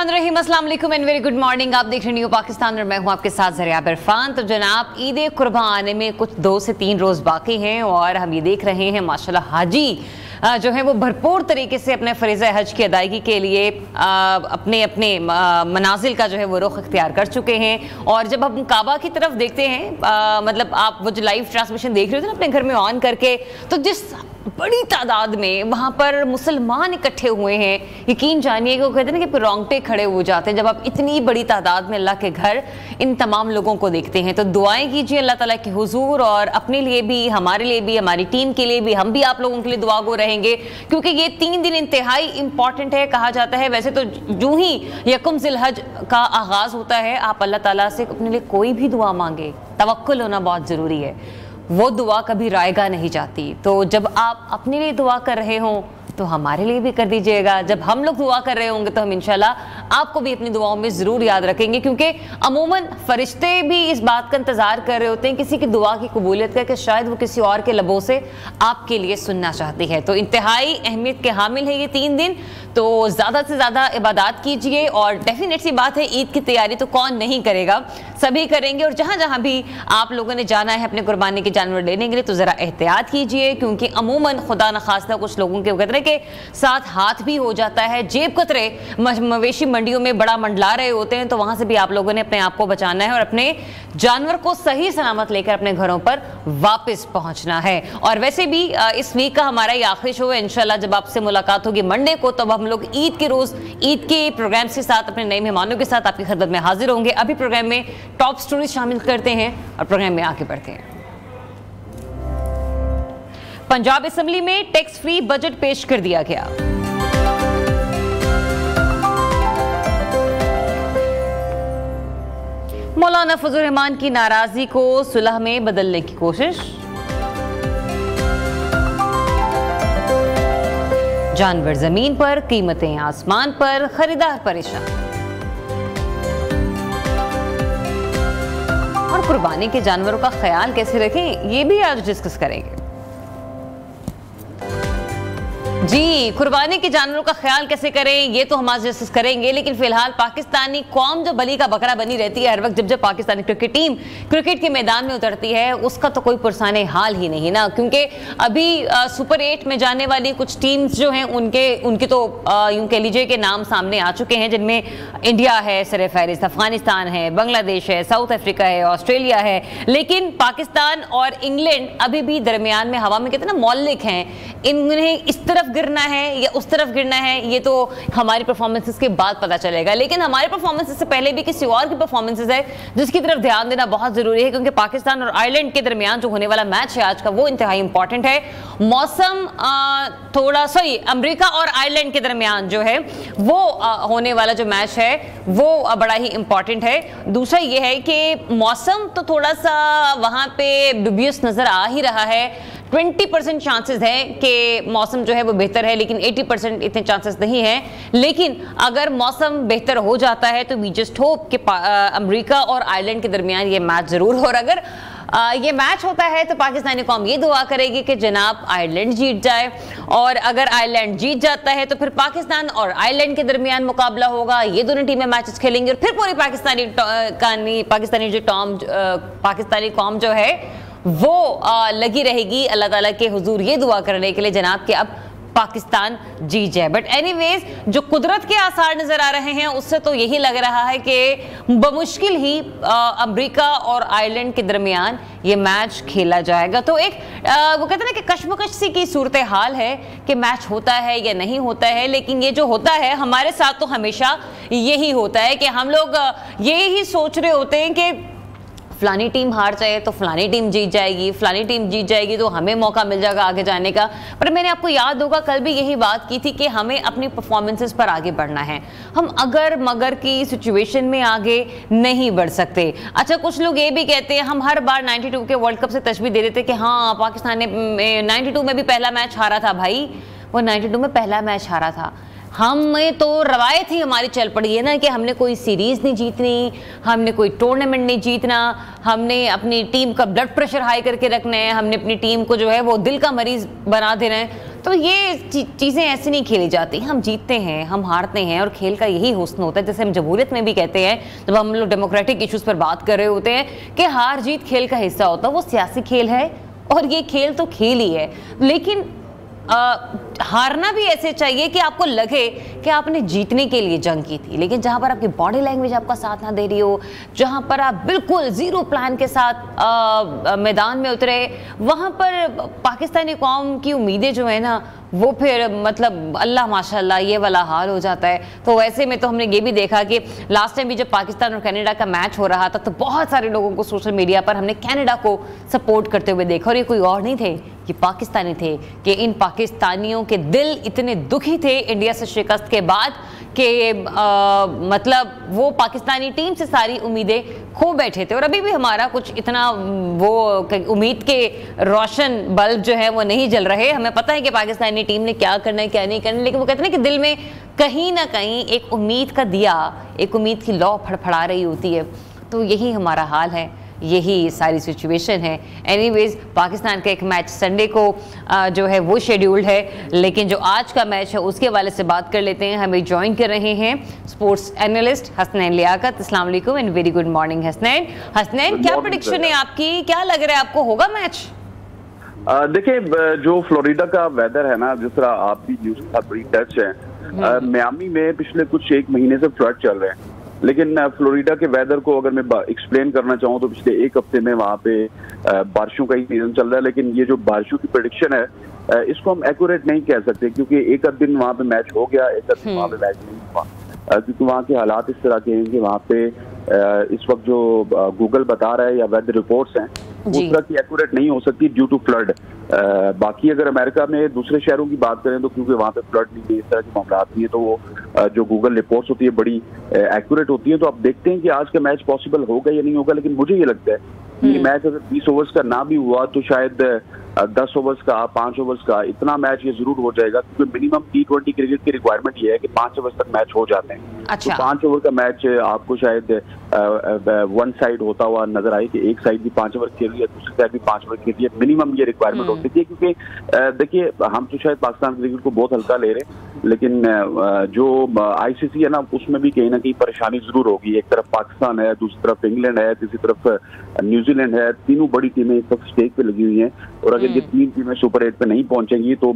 बिस्मिल्लाहिर्रहमानिर्रहीम, अस्सलाम वालेकुम एंड वेरी गुड मॉर्निंग। आप देख रहे हैं पाकिस्तान और मैं हूं आपके साथ ज़रिया इरफान। तो जनाब, ईद कुर्बान आने में कुछ 2 से 3 रोज़ बाकी हैं और हम ये देख रहे हैं माशाल्लाह हाजी जो है वो भरपूर तरीके से अपने फ़रीज़ा हज की अदायगी के लिए अपने अपने मनाजिल का जो है वो रुख इख्तियार कर चुके हैं। और जब हम काबा की तरफ देखते हैं, मतलब आप वो जो लाइव ट्रांसमिशन देख रहे थे ना अपने घर में ऑन करके, तो जिस बड़ी तादाद में वहाँ पर मुसलमान इकट्ठे हुए हैं, यकीन जानिए कि वो कहते हैं ना कि रोंगटे खड़े हो जाते हैं जब आप इतनी बड़ी तादाद में अल्लाह के घर इन तमाम लोगों को देखते हैं। तो दुआएं कीजिए अल्लाह ताला की हुजूर, और अपने लिए भी, हमारे लिए भी, हमारी टीम के लिए भी, हम भी आप लोगों के लिए दुआ गो रहेंगे, क्योंकि ये 3 दिन इंतहाई इंपॉर्टेंट है। कहा जाता है वैसे तो यूं ही यकुम ज़िलहज का आगाज़ होता है, आप अल्लाह ताला से अपने लिए कोई भी दुआ मांगे, तवक्कुल होना बहुत ज़रूरी है, वो दुआ कभी रायगा नहीं जाती। तो जब आप अपने लिए दुआ कर रहे हों तो हमारे लिए भी कर दीजिएगा। जब हम लोग दुआ कर रहे होंगे तो हम इंशाल्लाह आपको भी अपनी दुआओं में ज़रूर याद रखेंगे, क्योंकि अमूमन फरिश्ते भी इस बात का इंतज़ार कर रहे होते हैं किसी की दुआ की कबूलियत का, कि शायद वो किसी और के लबों से आपके लिए सुनना चाहती है। तो इंतहाई अहमियत के हामिल है ये 3 दिन, तो ज़्यादा से ज़्यादा इबादत कीजिए। और डेफिनेट सी बात है, ईद की तैयारी तो कौन नहीं करेगा, सभी करेंगे। और जहाँ जहाँ भी आप लोगों ने जाना है अपने कुर्बानी के जानवर लेने के लिए, तो ज़रा एहतियात कीजिए, क्योंकि अमूमन खुदा न खास्ता कुछ लोगों के कहते हैं के साथ हाथ भी हो जाता है। जेब कतरे मवेशी मंडियों में बड़ा मंडला रहे होते हैं, तो वहां से भी आप लोगों ने अपने आप को बचाना है और अपने जानवर को सही सलामत लेकर अपने घरों पर वापस पहुंचना है। और वैसे भी इस वीक का हमारा ये आखिरी शो है। इंशाल्लाह जब आपसे मुलाकात होगी मंडे को, तब हम लोग ईद के रोज ईद के प्रोग्राम के साथ अपने नए मेहमानों के साथ आपकी खिदमत में हाजिर होंगे। अभी प्रोग्राम में टॉप स्टोरीज शामिल करते हैं और प्रोग्राम में आगे बढ़ते हैं। पंजाब असेंबली में टैक्स फ्री बजट पेश कर दिया गया। मौलाना फजल रहमान की नाराजगी को सुलह में बदलने की कोशिश। जानवर जमीन पर, कीमतें आसमान पर, खरीदार परेशान। और कुर्बानी के जानवरों का ख्याल कैसे रखें, ये भी आज डिस्कस करेंगे। जी, कुर्बानी के जानवरों का ख्याल कैसे करें, ये तो हम आज डिस्कस करेंगे। लेकिन फिलहाल पाकिस्तानी कौम जो बली का बकरा बनी रहती है हर वक्त, जब पाकिस्तानी क्रिकेट टीम क्रिकेट के मैदान में उतरती है, उसका तो कोई पुरसाने हाल ही नहीं ना। क्योंकि अभी सुपर 8 में जाने वाली कुछ टीम्स जो हैं उनके तो यूं कह लीजिए कि नाम सामने आ चुके हैं, जिनमें इंडिया है सर फहरिस्त, अफगानिस्तान है, बांग्लादेश है, साउथ अफ्रीका है, ऑस्ट्रेलिया है। लेकिन पाकिस्तान और इंग्लैंड अभी भी दरमियान में हवा में कितना मौलिक हैं, इन्हें इस तरफ गिरना है या उस तरफ गिरना है, ये तो हमारी परफॉर्मेंसेस के बाद पता चलेगा। लेकिन हमारे परफॉर्मेंसेस से पहले भी किसी और की परफॉर्मेंसेस है जिसकी तरफ ध्यान देना बहुत जरूरी है, क्योंकि पाकिस्तान और आयरलैंड के दरमियान जो होने वाला मैच है आज का, वो इंतहाई इंपॉर्टेंट है। मौसम अमेरिका और आयरलैंड के दरमियान जो है वो होने वाला जो मैच है वो बड़ा ही इंपॉर्टेंट है। दूसरा ये है कि मौसम तो थोड़ा सा वहां पे डुबियस नजर आ ही रहा है। 20% चांसेस है कि मौसम जो है वो बेहतर है, लेकिन 80% इतने चांसेस नहीं है। लेकिन अगर मौसम बेहतर हो जाता है तो वी जस्ट होप कि अमेरिका और आयरलैंड के दरमियान ये मैच जरूर हो। और अगर ये मैच होता है तो पाकिस्तानी कौम ये दुआ करेगी कि जनाब आयरलैंड जीत जाए, और अगर आयरलैंड जीत जाता है तो फिर पाकिस्तान और आयरलैंड के दरमियान मुकाबला होगा। ये दोनों टीमें मैचेस खेलेंगी और फिर पूरी पाकिस्तानी कौम जो है वो लगी रहेगी अल्लाह ताला के हुजूर ये दुआ करने के लिए जनाब कि अब पाकिस्तान जीत जाए। बट एनीवेज, जो कुदरत के आसार नजर आ रहे हैं उससे तो यही लग रहा है कि बमुश्किल ही अमेरिका और आयरलैंड के दरमियान ये मैच खेला जाएगा। तो एक वो कहते हैं ना कि कशमकश सी की सूरत हाल है कि मैच होता है या नहीं होता है। लेकिन ये जो होता है हमारे साथ तो हमेशा यही होता है कि हम लोग यही सोच रहे होते हैं कि फलानी टीम हार जाए तो फलानी टीम जीत जाएगी, फलानी टीम जीत जाएगी तो हमें मौका मिल जाएगा आगे जाने का। पर मैंने आपको याद होगा कल भी यही बात की थी कि हमें अपनी परफॉर्मेंसेस पर आगे बढ़ना है। हम अगर मगर की सिचुएशन में आगे नहीं बढ़ सकते। अच्छा, कुछ लोग ये भी कहते हैं, हम हर बार 92 के वर्ल्ड कप से तशबीह दे देते कि हाँ पाकिस्तान ने 92 में भी पहला मैच हारा था। भाई, वो 92 में पहला मैच हारा था। हमें तो रवायत ही हमारी चल पड़ी है ना कि हमने कोई सीरीज नहीं जीतनी, हमने कोई टूर्नामेंट नहीं जीतना, हमने अपनी टीम का ब्लड प्रेशर हाई करके रखना है, हमने अपनी टीम को जो है वो दिल का मरीज बना देना है। तो ये चीज़ें ऐसे नहीं खेली जाती। हम जीतते हैं, हम हारते हैं, और खेल का यही हुस्न होता है। जैसे हम जमहूरियत में भी कहते हैं, जब हम लोग डेमोक्रेटिक इश्यूज़ पर बात कर रहे होते हैं, कि हार जीत खेल का हिस्सा होता है। वो सियासी खेल है और ये खेल तो खेल ही है, लेकिन हारना भी ऐसे चाहिए कि आपको लगे कि आपने जीतने के लिए जंग की थी। लेकिन जहां पर आपकी बॉडी लैंग्वेज आपका साथ ना दे रही हो, जहां पर आप बिल्कुल जीरो प्लान के साथ मैदान में उतरे, वहां पर पाकिस्तानी कौम की उम्मीदें जो है ना, वो फिर मतलब अल्लाह माशाल्लाह ये वाला हाल हो जाता है। तो वैसे में तो हमने ये भी देखा कि लास्ट टाइम भी जब पाकिस्तान और कनाडा का मैच हो रहा था, तो बहुत सारे लोगों को सोशल मीडिया पर हमने कनाडा को सपोर्ट करते हुए देखा, और ये कोई और नहीं थे, ये पाकिस्तानी थे। कि इन पाकिस्तानियों के दिल इतने दुखी थे इंडिया से शिकस्त के बाद कि मतलब वो पाकिस्तानी टीम से सारी उम्मीदें खो बैठे थे। और अभी भी हमारा कुछ इतना वो उम्मीद के रोशन बल्ब जो है वो नहीं जल रहे। हमें पता है कि पाकिस्तानी टीम ने क्या करना है क्या नहीं करना, लेकिन वो कहते हैं कि दिल में कहीं ना कहीं एक उम्मीद का दिया, एक उम्मीद की लौ फड़फड़ा रही होती है। तो यही हमारा हाल है, यही सारी सिचुएशन है। एनीवेज, पाकिस्तान का एक मैच संडे को जो है वो शेड्यूल्ड है, लेकिन जो आज का मैच है उसके वाले से बात कर लेते हैं। हमें ज्वाइन कर रहे हैं स्पोर्ट्स एनालिस्ट हसनैन लियाकत। अस्सलाम वालेकुम and very good morning Hasnain. Hasnain, क्या प्रेडिक्शन है आपकी, क्या लग रहा है आपको होगा मैच? देखिए, जो फ्लोरिडा का वेदर है ना, जिस तरह आप भी न्यूज के साथ बड़ी टच है, मियामी में पिछले कुछ एक महीने से फ्लड चल रहे हैं। लेकिन फ्लोरिडा के वेदर को अगर मैं एक्सप्लेन करना चाहूँ तो पिछले एक हफ्ते में वहाँ पे बारिशों का ही सीजन चल रहा है। लेकिन ये जो बारिशों की प्रेडिक्शन है, इसको हम एक्यूरेट नहीं कह सकते, क्योंकि एक आध दिन वहाँ पे मैच हो गया, एक आध दिन वहाँ पे मैच नहीं हुआ, क्योंकि वहाँ के हालात इस तरह के हैं कि वहाँ पे इस वक्त जो गूगल बता रहा है या वेदर रिपोर्ट्स हैं, उस तरह की एक्यूरेट नहीं हो सकती ड्यू टू फ्लड। बाकी अगर अमेरिका में दूसरे शहरों की बात करें तो क्योंकि वहाँ पे फ्लड नहीं है, इस तरह के मामला नहीं है, तो वो जो गूगल रिपोर्ट्स होती है बड़ी एक्यूरेट होती है। तो आप देखते हैं कि आज का मैच पॉसिबल होगा या नहीं होगा। लेकिन मुझे ये लगता है कि मैच अगर 20 ओवर्स का ना भी हुआ तो शायद 10 ओवर्स का, 5 ओवर्स का, इतना मैच ये जरूर हो जाएगा, क्योंकि मिनिमम T20 क्रिकेट की रिक्वायरमेंट ये है कि 5 ओवर्स तक मैच हो जाते हैं। अच्छा। तो 5 ओवर का मैच आपको शायद वन साइड होता हुआ नजर आए, कि एक साइड भी 5 ओवर खेल रही है, दूसरी साइड भी 5 ओवर खेल रही है। मिनिमम ये रिक्वायरमेंट होती है, क्योंकि देखिए, हम तो शायद पाकिस्तान क्रिकेट को बहुत हल्का ले रहे हैं, लेकिन जो ICC है ना, उसमें भी कहीं ना कहीं परेशानी जरूर होगी। एक तरफ पाकिस्तान है, दूसरी तरफ इंग्लैंड है, तीसरी तरफ न्यूजीलैंड है। तीनों बड़ी टीमें इस वक्त स्टेज पे लगी हुई हैं, और अगर ये 3 टीमें सुपर 8 पे नहीं पहुंचेंगी तो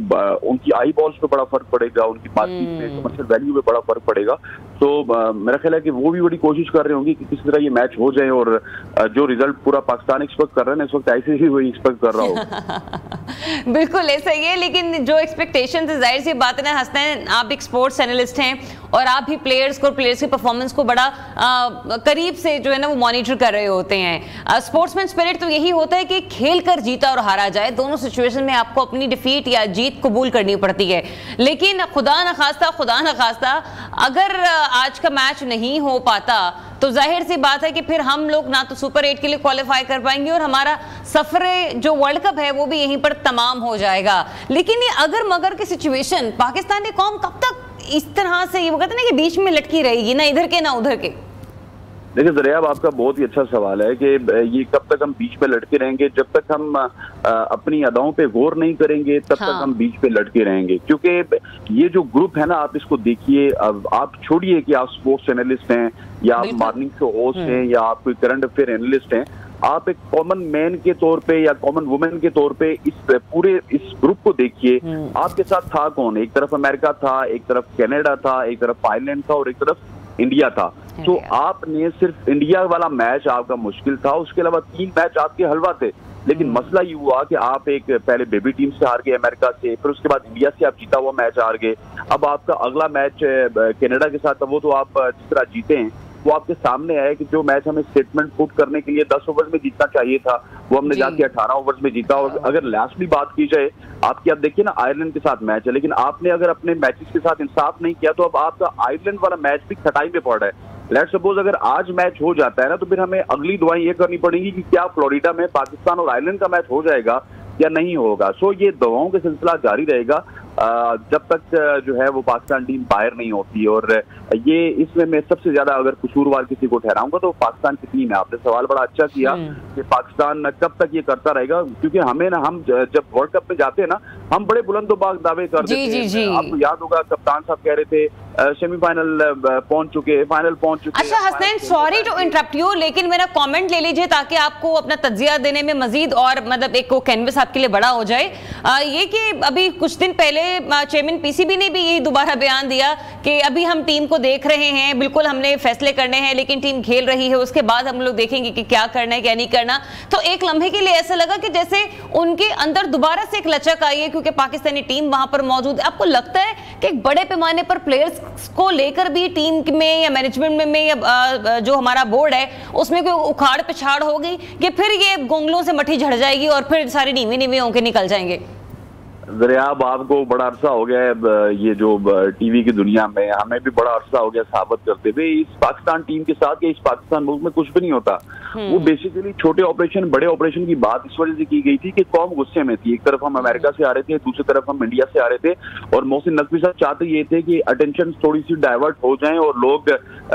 उनकी आई बॉल्स पे बड़ा फर्क पड़ेगा, उनकी मार्केट में कमर्शियल वैल्यू पे बड़ा फर्क पड़ेगा। तो मेरा ख्याल है कि वो भी बड़ी कोशिश कर रहे होंगे कि किस तरह ये मैच हो जाए, और जो रिजल्ट पूरा पाकिस्तान एक्सपेक्ट कर रहे हैं ना, इस वक्त ICC वही एक्सपेक्ट कर रहा हो। बिल्कुल ऐसा ही है, लेकिन जो एक्सपेक्टेशन है, जाहिर सी बात है ना हसनैन, आप एक स्पोर्ट्स एनालिस्ट हैं और आप भी प्लेयर्स की परफॉर्मेंस को बड़ा करीब से जो है ना वो मॉनिटर कर रहे होते हैं। स्पोर्ट्समैन स्पिरिट तो यही होता है कि खेल कर जीता और हारा जाए, दोनों सिचुएशन में आपको अपनी डिफीट या जीत कबूल करनी पड़ती है। लेकिन खुदा न खास्ता अगर आज का मैच नहीं हो पाता तो जाहिर सी बात है कि फिर हम लोग ना तो सुपर 8 के लिए क्वालिफाई कर पाएंगे, और हमारा सफर जो वर्ल्ड कप है वो भी यहीं पर तमाम हो जाएगा। लेकिन ये अगर मगर की सिचुएशन, पाकिस्तानी कौम कब तक इस तरह से, ये वो कहते हैं ना कि बीच में लटकी रहेगी, ना इधर के ना उधर के? देखिए दरियाब, आपका बहुत ही अच्छा सवाल है कि ये कब तक हम बीच में लटके रहेंगे। जब तक हम अपनी अदाओं पे गौर नहीं करेंगे तब तक हम बीच पे लटके रहेंगे, क्योंकि ये जो ग्रुप है ना, आप इसको देखिए। आप छोड़िए कि आप स्पोर्ट्स एनालिस्ट हैं या आप मॉर्निंग शो होस्ट हैं या आप कोई करंट अफेयर एनालिस्ट हैं, आप एक कॉमन मैन के तौर पे या कॉमन वुमेन के तौर पे इस ग्रुप को देखिए। आपके साथ था कौन? एक तरफ अमेरिका था, एक तरफ कनाडा था, एक तरफ आयरलैंड था और एक तरफ इंडिया था। तो आपने सिर्फ इंडिया वाला मैच आपका मुश्किल था, उसके अलावा 3 मैच आपके हलवा थे। लेकिन मसला ये हुआ कि आप एक पहले बेबी टीम से हार गए अमेरिका से, फिर उसके बाद इंडिया से आप जीता हुआ मैच हार गए। अब आपका अगला मैच कनाडा के साथ था, वो तो आप जिस तरह जीते हैं वो आपके सामने है कि जो मैच हमें स्टेटमेंट पुट करने के लिए 10 ओवर में जीतना चाहिए था, वो हमने जाके 18 ओवर में जीता। और अगर लास्टली बात की जाए आपकी, आप देखिए ना, आयरलैंड के साथ मैच है, लेकिन आपने अगर अपने मैचेस के साथ इंसाफ नहीं किया तो अब आपका आयरलैंड वाला मैच भी खटाई में पड़ रहा है। लेट्स सपोज अगर आज मैच हो जाता है ना, तो फिर हमें अगली दुआएं ये करनी पड़ेंगी कि क्या फ्लोरिडा में पाकिस्तान और आयरलैंड का मैच हो जाएगा, या नहीं होगा। सो ये दवाओं का सिलसिला जारी रहेगा जब तक जो है वो पाकिस्तान टीम बाहर नहीं होती। और ये इसमें मैं सबसे ज्यादा अगर कसूरवार किसी को ठहराऊंगा तो पाकिस्तान की टीम है। आपने सवाल बड़ा अच्छा किया कि पाकिस्तान कब तक ये करता रहेगा, क्योंकि हमें ना, हम जब वर्ल्ड कप में जाते हैं ना, हम बड़े बुलंदबाग दावे कर देते हैं। आपको याद होगा कप्तान साहब कह रहे थे सेमीफाइनल पहुंच चुके, फाइनल पहुंच चुके। अच्छा Hasnain, sorry to interrupt you, लेकिन मेरा कमेंट ले लीजिए ताकि आपको अपना तज्जिया देने में मजीद और मतलब एक को कैनवस आपके लिए बड़ा हो जाए। ये कि अभी कुछ दिन पहले चेयरमैन पीसीबी ने भी ये दोबारा बयान दिया कि अभी हम टीम को देख रहे हैं, बिल्कुल हमने फैसले करने हैं, लेकिन टीम खेल रही है, उसके बाद हम लोग देखेंगे कि क्या करना है क्या नहीं करना। तो एक लम्हे के लिए ऐसा लगा कि जैसे उनके अंदर दोबारा से एक लचक आई है, क्योंकि पाकिस्तानी टीम वहां पर मौजूद है। आपको लगता है कि एक बड़े पैमाने पर प्लेयर्स को लेकर भी टीम में या मैनेजमेंट में या जो हमारा बोर्ड है उसमें कोई उखाड़ पिछाड़ होगी कि फिर ये गोंगलों से मट्टी झड़ जाएगी और फिर सारी नीवी नीवी होकर निकल जाएंगे? दरियाब, आपको बड़ा अरसा हो गया है ये जो टीवी की दुनिया में, हमें भी बड़ा अरसा हो गया साबित करते हुए इस पाकिस्तान टीम के साथ या इस पाकिस्तान मुल्क में कुछ भी नहीं होता। वो बेसिकली छोटे ऑपरेशन बड़े ऑपरेशन की बात इस वजह से की गई थी कि कौम गुस्से में थी। एक तरफ हम अमेरिका से आ रहे थे, दूसरी तरफ हम इंडिया से आ रहे थे, और मोहसिन नकवी साहब चाहते ये थे कि अटेंशन थोड़ी सी डाइवर्ट हो जाए और लोग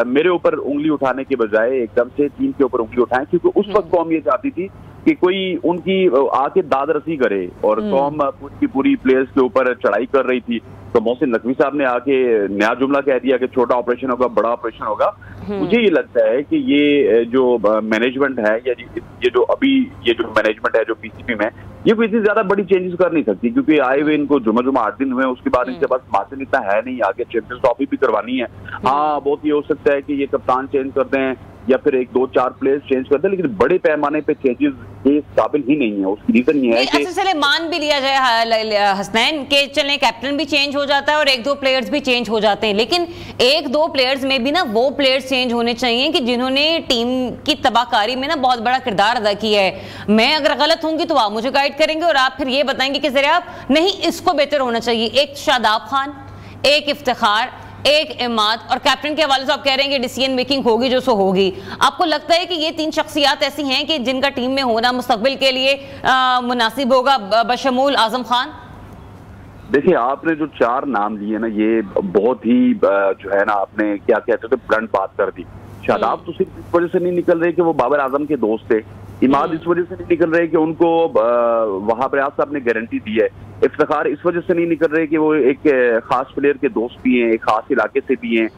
मेरे ऊपर उंगली उठाने के बजाय एकदम से टीम के ऊपर उंगली उठाएं, क्योंकि उस वक्त कौम ये चाहती थी कि कोई उनकी आके दादरसी करे, और कौम पूरी पूरी प्लेयर्स के ऊपर चढ़ाई कर रही थी। तो मोहसिन नकवी साहब ने आके नया जुमला कह दिया कि छोटा ऑपरेशन होगा, बड़ा ऑपरेशन होगा। मुझे ये लगता है कि ये जो मैनेजमेंट है या ये जो अभी ये जो मैनेजमेंट है जो पीसीबी में, ये कोई इतनी ज्यादा बड़ी चेंजेस कर नहीं सकती, क्योंकि आए हुए इनको जुमा 8 दिन हुए, उसके बाद इनके पास मार्जिन इतना है नहीं, आगे चैंपियंस ट्रॉफी भी करवानी है। हाँ, बहुत ये हो सकता है कि ये कप्तान चेंज कर दें या फिर 1-2-4 प्लेयर्स चेंज कर दें, लेकिन बड़े पैमाने पे चेंजेस ये काबिल ही नहीं है। उसकी रीजन ये है कि अच्छा चले मान भी लिया जाए हसनैन के चले कैप्टन भी चेंज हो जाता है और 1-2 प्लेयर्स भी चेंज हो जाते हैं, लेकिन 1-2 प्लेयर्स में भी ना वो प्लेयर्स चेंज होने चाहिए कि जिन्होंने टीम की तबाहकारी में ना बहुत बड़ा किरदार अदा किया है। मैं अगर गलत होंगी तो आप मुझे गाइड करेंगे और आप फिर ये बताएंगे कि जरा आप नहीं, इसको बेहतर होना चाहिए। एक शादाब खान, एक इफ्तिखार, एक इमाद, और कैप्टन के हवाले से आप कह रहे हैं कि डिसीजन मेकिंग होगी जो सो होगी। आपको लगता है कि ये 3 शख्सियात ऐसी हैं कि जिनका टीम में होना मुस्तकबिल के लिए मुनासिब होगा बशमूल आजम खान? देखिए, आपने जो 4 नाम लिए ना, ये बहुत ही जो है ना, आपने क्या कहते थे ब्लंट बात कर दी। शादाब तो सिर्फ इस वजह से नहीं निकल रहे कि वो बाबर आजम के दोस्त थे, इमाद इस वजह से नहीं निकल रहे कि उनको वहाब रियाज साहब ने गारंटी दी है, इफ्तिखार इस वजह से नहीं निकल रहे कि वो एक खास प्लेयर के दोस्त भी हैं, एक खास इलाके से भी हैं,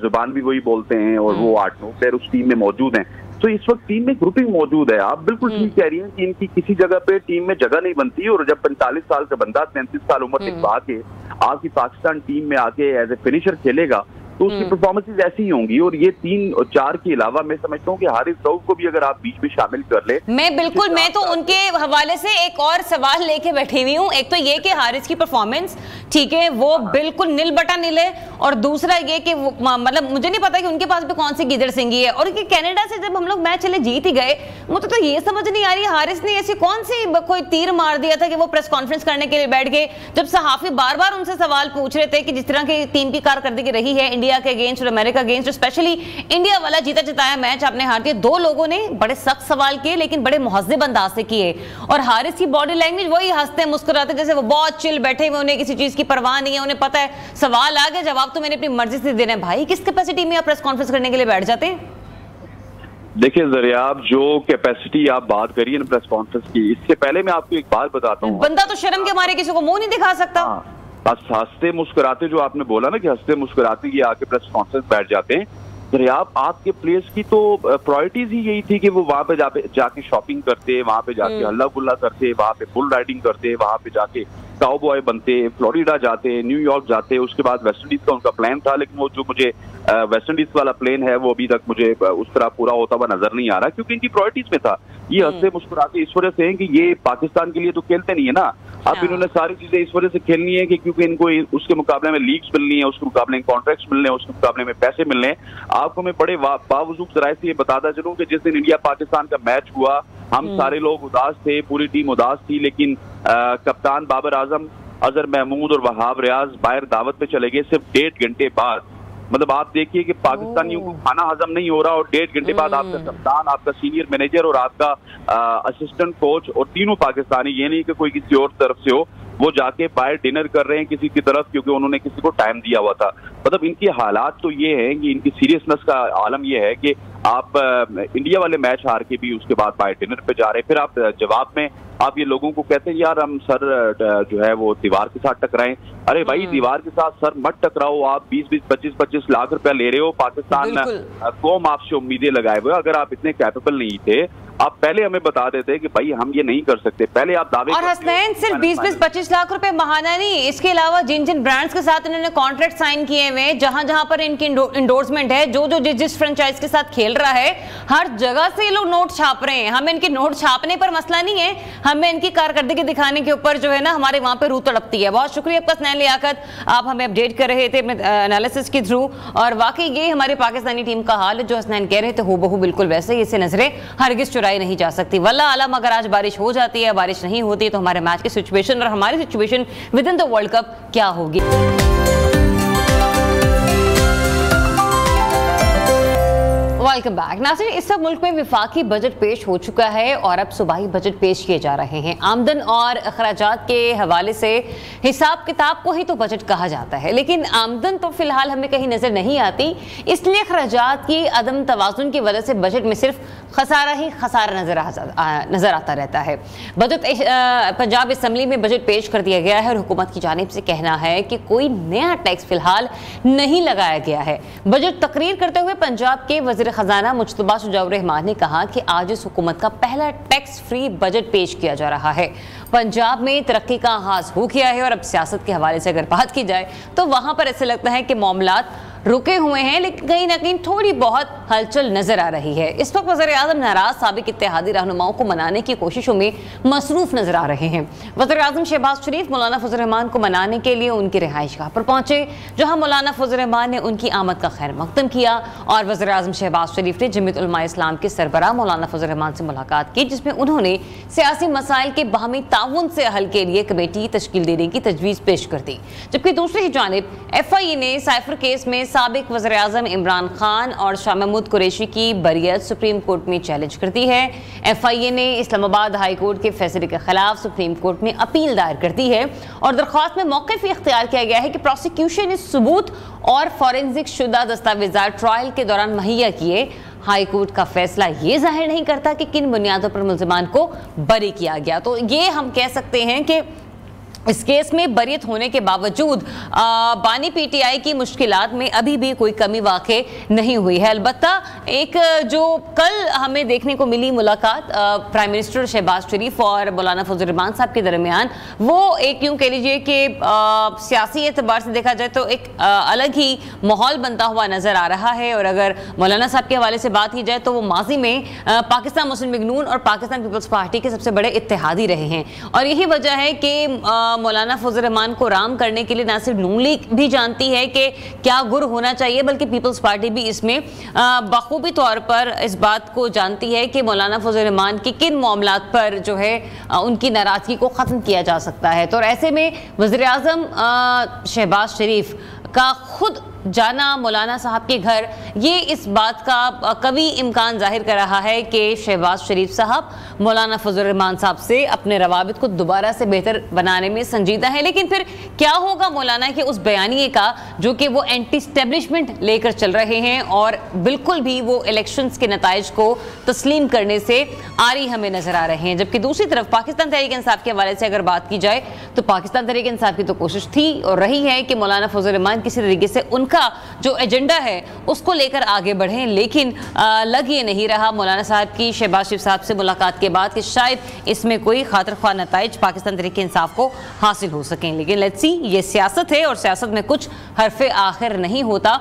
जुबान भी वही बोलते हैं, और वो 8-9 प्लेयर उस टीम में मौजूद हैं। तो इस वक्त टीम में ग्रुपिंग मौजूद है। आप बिल्कुल ठीक कह रही हैं कि इनकी किसी जगह पे टीम में जगह नहीं बनती, और जब 45 साल का बंदा 33 साल उम्र के बाद आपकी पाकिस्तान टीम में आके एज ए फिनिशर खेलेगा तो उसकी परफॉर्मेंसेज ऐसी ही होंगी। और ये 3-4 के अलावा मैं समझता हूँ कि हारिस रऊफ को भी अगर आप बीच में शामिल कर ले, मैं तो उनके हवाले से एक और सवाल लेके बैठी हुई हूँ। एक तो ये कि हारिस की परफॉर्मेंस ठीक है, वो बिल्कुल नील बटा नील है, और दूसरा ये कि मतलब मुझे नहीं पता कि उनके पास भी कौन सी गिदड़ सिंगी है। और कि कनाडा से जब हम लोग मैच चले जीत ही गए, मुझे तो ये समझ नहीं आ रही हारिस ने ऐसी कौन सी कोई तीर मार दिया था कि वो प्रेस कॉन्फ्रेंस करने के लिए बैठ गए, जब सहाफी बार बार उनसे सवाल पूछ रहे थे कि जिस तरह की टीम की कारकर्दगी रही है इंडिया के अगेंस्ट और अमेरिका अगेंस्ट, स्पेशली इंडिया वाला जीता जिताया मैच आपने हार दिया। 2 लोगों ने बड़े सख्त सवाल किए, लेकिन बड़े मुहज्जिब अंदाज से किए, और हारिस की बॉडी लैंग्वेज वही हंसते मुस्कुराते जैसे वो बहुत चिल बैठे हुए, उन्हें किसी चीज की परवाह नहीं है, उन्हें पता है सवाल आ गया, जवाब तो मैंने अपनी मर्जी से देना है। भाई, किस कैपेसिटी में आप प्रेस कॉन्फ्रेंस करने के लिए बैठ जाते हैं? देखिए दरियाब, जो कैपेसिटी आप बात करिए ना प्रेस कॉन्फ्रेंस की, इससे पहले मैं आपको एक बात बताता हूँ। बंदा तो शर्म के मारे किसी को मुंह नहीं दिखा सकता। हंसते मुस्कुराते, जो आपने बोला ना कि हंसते मुस्कुराते ये आके प्रेस कॉन्फ्रेंस बैठ जाते हैं। दरियाब, आपके प्लेयर्स की तो प्रायोरिटीज ही यही थी कि वो वहां पे जाके शॉपिंग करते, वहां पे जाके हल्ला गुल्ला करते, वहां पे बुल राइडिंग करते, वहां पे जाके काउबॉय बनते, फ्लोरिडा जाते, न्यूयॉर्क जाते, उसके बाद वेस्ट इंडीज का उनका प्लान था, लेकिन वो जो मुझे वेस्ट इंडीज वाला प्लान है वो अभी तक मुझे उस तरह पूरा होता हुआ नजर नहीं आ रहा, क्योंकि इनकी प्रायोरिटीज में था। ये हंसते मुस्कुराते इस वजह से हैं कि ये पाकिस्तान के लिए तो खेलते नहीं है ना। अब इन्होंने सारी चीजें इस वजह से खेलनी है कि क्योंकि इनको उसके मुकाबले में लीग्स मिलनी है, उसके मुकाबले में कॉन्ट्रैक्ट्स मिलने हैं, उसके मुकाबले में पैसे मिलने हैं। आपको मैं बड़े बावजूद जराये से ये बताता चलूं कि जिस दिन इंडिया पाकिस्तान का मैच हुआ, हम सारे लोग उदास थे, पूरी टीम उदास थी, लेकिन कप्तान बाबर आजम, अजहर महमूद और वहाब रियाज बाहर दावत पे चले गए। सिर्फ 1.5 घंटे बाद मतलब आप देखिए कि पाकिस्तानियों को खाना हजम नहीं हो रहा और 1.5 घंटे बाद आपका कप्तान, आपका सीनियर मैनेजर और आपका असिस्टेंट कोच और तीनों पाकिस्तानी, ये नहीं कि कोई किसी और तरफ से हो, वो जाके बाहर डिनर कर रहे हैं किसी की तरफ क्योंकि उन्होंने किसी को टाइम दिया हुआ था। मतलब इनकी हालात तो ये है कि इनकी सीरियसनेस का आलम ये है कि आप इंडिया वाले मैच हार के भी उसके बाद बाहर डिनर पे जा रहे हैं, फिर आप जवाब में आप ये लोगों को कहते हैं यार हम सर जो है वो दीवार के साथ टकराएं। अरे भाई दीवार के साथ सर मत टकराओ, आप 20-20, 25-25 लाख रुपया ले रहे हो, पाकिस्तान कौम आपसे उम्मीदें लगाए हुए। अगर आप इतने कैपेबल नहीं थे आप पहले हमें बता देते कि भाई हम ये नहीं कर सकते। पहले आप दावे और हसनैन सिर्फ 20-25 लाख रुपए महाना नहीं, इसके अलावा जिन जिन ब्रांड्स के साथ इन्होंने कॉन्ट्रैक्ट साइन किए हुए, जहां जहां पर इनकी इंडोर्समेंट है, जो जिस फ्रेंचाइज के साथ खेल रहा है, हर जगह से ये लोग नोट छाप रहे हैं। हमें इनके नोट छापने पर मसला नहीं है, हमें इनकी कारकर्दगी दिखाने के ऊपर जो है ना हमारे वहां पे रूह तड़पती है। बहुत शुक्रिया आपका हसनैन लियाकत, आप हमें अपडेट कर रहे थे अपने एनालिसिस के थ्रू। और वाकई ये हमारी पाकिस्तानी टीम का हाल है, जो हसनैन कह रहे थे हूबहू बिल्कुल वैसे ही, इससे नजरें हरगिज चुराई नहीं जा सकती। वल्लाह आलम अगर आज बारिश हो जाती है, बारिश नहीं होती तो हमारे मैच की सिचुएशन और हमारी situation with in the world cup क्या होगी। वेलकम बैक नाज़रीन, इस वक्त मुल्क में विफाकी बजट पेश हो चुका है और अब सूबाई बजट पेश किए जा रहे हैं। आमदन और अखराजात के हवाले से हिसाब किताब को ही तो बजट कहा जाता है, लेकिन आमदन तो फिलहाल हमें कहीं नजर नहीं आती, इसलिए अखराजात की अदम तवाज़ुन की वजह से बजट में सिर्फ खसारा ही खसारा नजर आता रहता है। बजट पंजाब असम्बली में बजट पेश कर दिया गया है और हुकूमत की जानिब से कहना है कि कोई नया टैक्स फिलहाल नहीं लगाया गया है। बजट तकरीर करते हुए पंजाब के वज़ीर खजाना मुज्तबा शुजाउर रहमान ने कहा कि आज इस हुकूमत का पहला टैक्स फ्री बजट पेश किया जा रहा है। पंजाब में तरक्की का आगाज हो गया है और अब सियासत के हवाले से अगर बात की जाए तो वहां पर ऐसे लगता है कि मामलात रुके हुए हैं, लेकिन कहीं ना कहीं थोड़ी बहुत हलचल नजर आ रही है। इस वक्त वज़ीर आज़म नाराज साबिक इत्तेहादी रहनुमाओं को मनाने की कोशिशों में मसरूफ नजर आ रहे हैं। वज़ीर आज़म शहबाज शरीफ मौलाना फजल रहमान को मनाने के लिए उनकी रिहाइशगाह पर पहुंचे, जहां मौलाना फजल रहमान ने उनकी आमद का खैर मकदम किया और वज़ीर आज़म शहबाज शरीफ ने जमीयत उलमा इस्लाम के सरबराह मौलाना फजल रहमान से मुलाकात की, जिसमें उन्होंने सियासी मसाइल के बाहमी ताउन से हल के लिए कमेटी तश्कील देने की तजवीज़ पेश कर दी। जबकि दूसरी जानिब FIA ने साइफर केस में साबिक वज़ीर आज़म इमरान खान और शाह महमूद कुरैशी की बरियत सुप्रीम कोर्ट में चैलेंज कर दी है। FIA ने इस्लामाबाद हाई कोर्ट के फैसले के खिलाफ सुप्रीम कोर्ट में अपील दायर कर दी है और दरख्वास्त में मौक़िफ़ इख्तियार किया गया है कि प्रोसिक्यूशन इस सबूत और फॉरेंसिक शुदा दस्तावेज़ात ट्रायल के दौरान मुहैया किए। हाई कोर्ट का फैसला ये जाहिर नहीं करता कि किन बुनियादों पर मुल्ज़िमान को बरी किया गया। तो ये हम कह सकते हैं कि इस केस में बरियत होने के बावजूद बानी PTI की मुश्किलात में अभी भी कोई कमी वाक़ई नहीं हुई है। अलबत्ता एक जो कल हमें देखने को मिली मुलाकात प्राइम मिनिस्टर शहबाज शरीफ और मौलाना फजल रहमान साहब के दरमियान, वो एक यूँ कह लीजिए कि सियासी एतबार से देखा जाए तो एक अलग ही माहौल बनता हुआ नज़र आ रहा है। और अगर मौलाना साहब के हवाले से बात की जाए तो वो माजी में पाकिस्तान मुस्लिम लीग नून और पाकिस्तान पीपल्स पार्टी के सबसे बड़े इत्तेहादी रहे हैं और यही वजह है कि मौलाना फजल रहमान को राम करने के लिए ना सिर्फ नून लीग भी जानती है कि क्या गुर होना चाहिए, बल्कि पीपल्स पार्टी भी इसमें बखूबी तौर पर इस बात को जानती है कि मौलाना फजल रहमान की किन मामलात पर जो है उनकी नाराजगी को ख़त्म किया जा सकता है। तो ऐसे में वज़ीर आज़म शहबाज शरीफ का खुद जाना मौलाना साहब के घर, ये इस बात का कभी इम्कान जाहिर कर रहा है कि शहबाज शरीफ साहब मौलाना फजल रहमान साहब से अपने रवाबित को दोबारा से बेहतर बनाने में संजीदा है। लेकिन फिर क्या होगा मौलाना के उस बयानिए का जो कि वो एंटी स्टैब्लिशमेंट लेकर चल रहे हैं और बिल्कुल भी वो इलेक्शंस के नताइज को तस्लीम करने से आरी हमें नजर आ रहे हैं। जबकि दूसरी तरफ पाकिस्तान तहरीक इंसाफ के हवाले से अगर बात की जाए तो पाकिस्तान तहरीक इंसाफ की तो कोशिश थी और रही है कि मौलाना फजल रहमान किसी तरीके से उनका जो एजेंडा है उसको लेकर आगे बढ़ें, लेकिन लग ये नहीं रहा मौलाना साहब की शहबाज शरीफ साहब से मुलाकात के बाद कि शायद इसमें कोई खातिर ख्वाह नताइज पाकिस्तान तहरीक इंसाफ को हासिल हो सकें। लेकिन लेट्स सी, ये सियासत है और सियासत में कुछ हरफ आखिर नहीं होता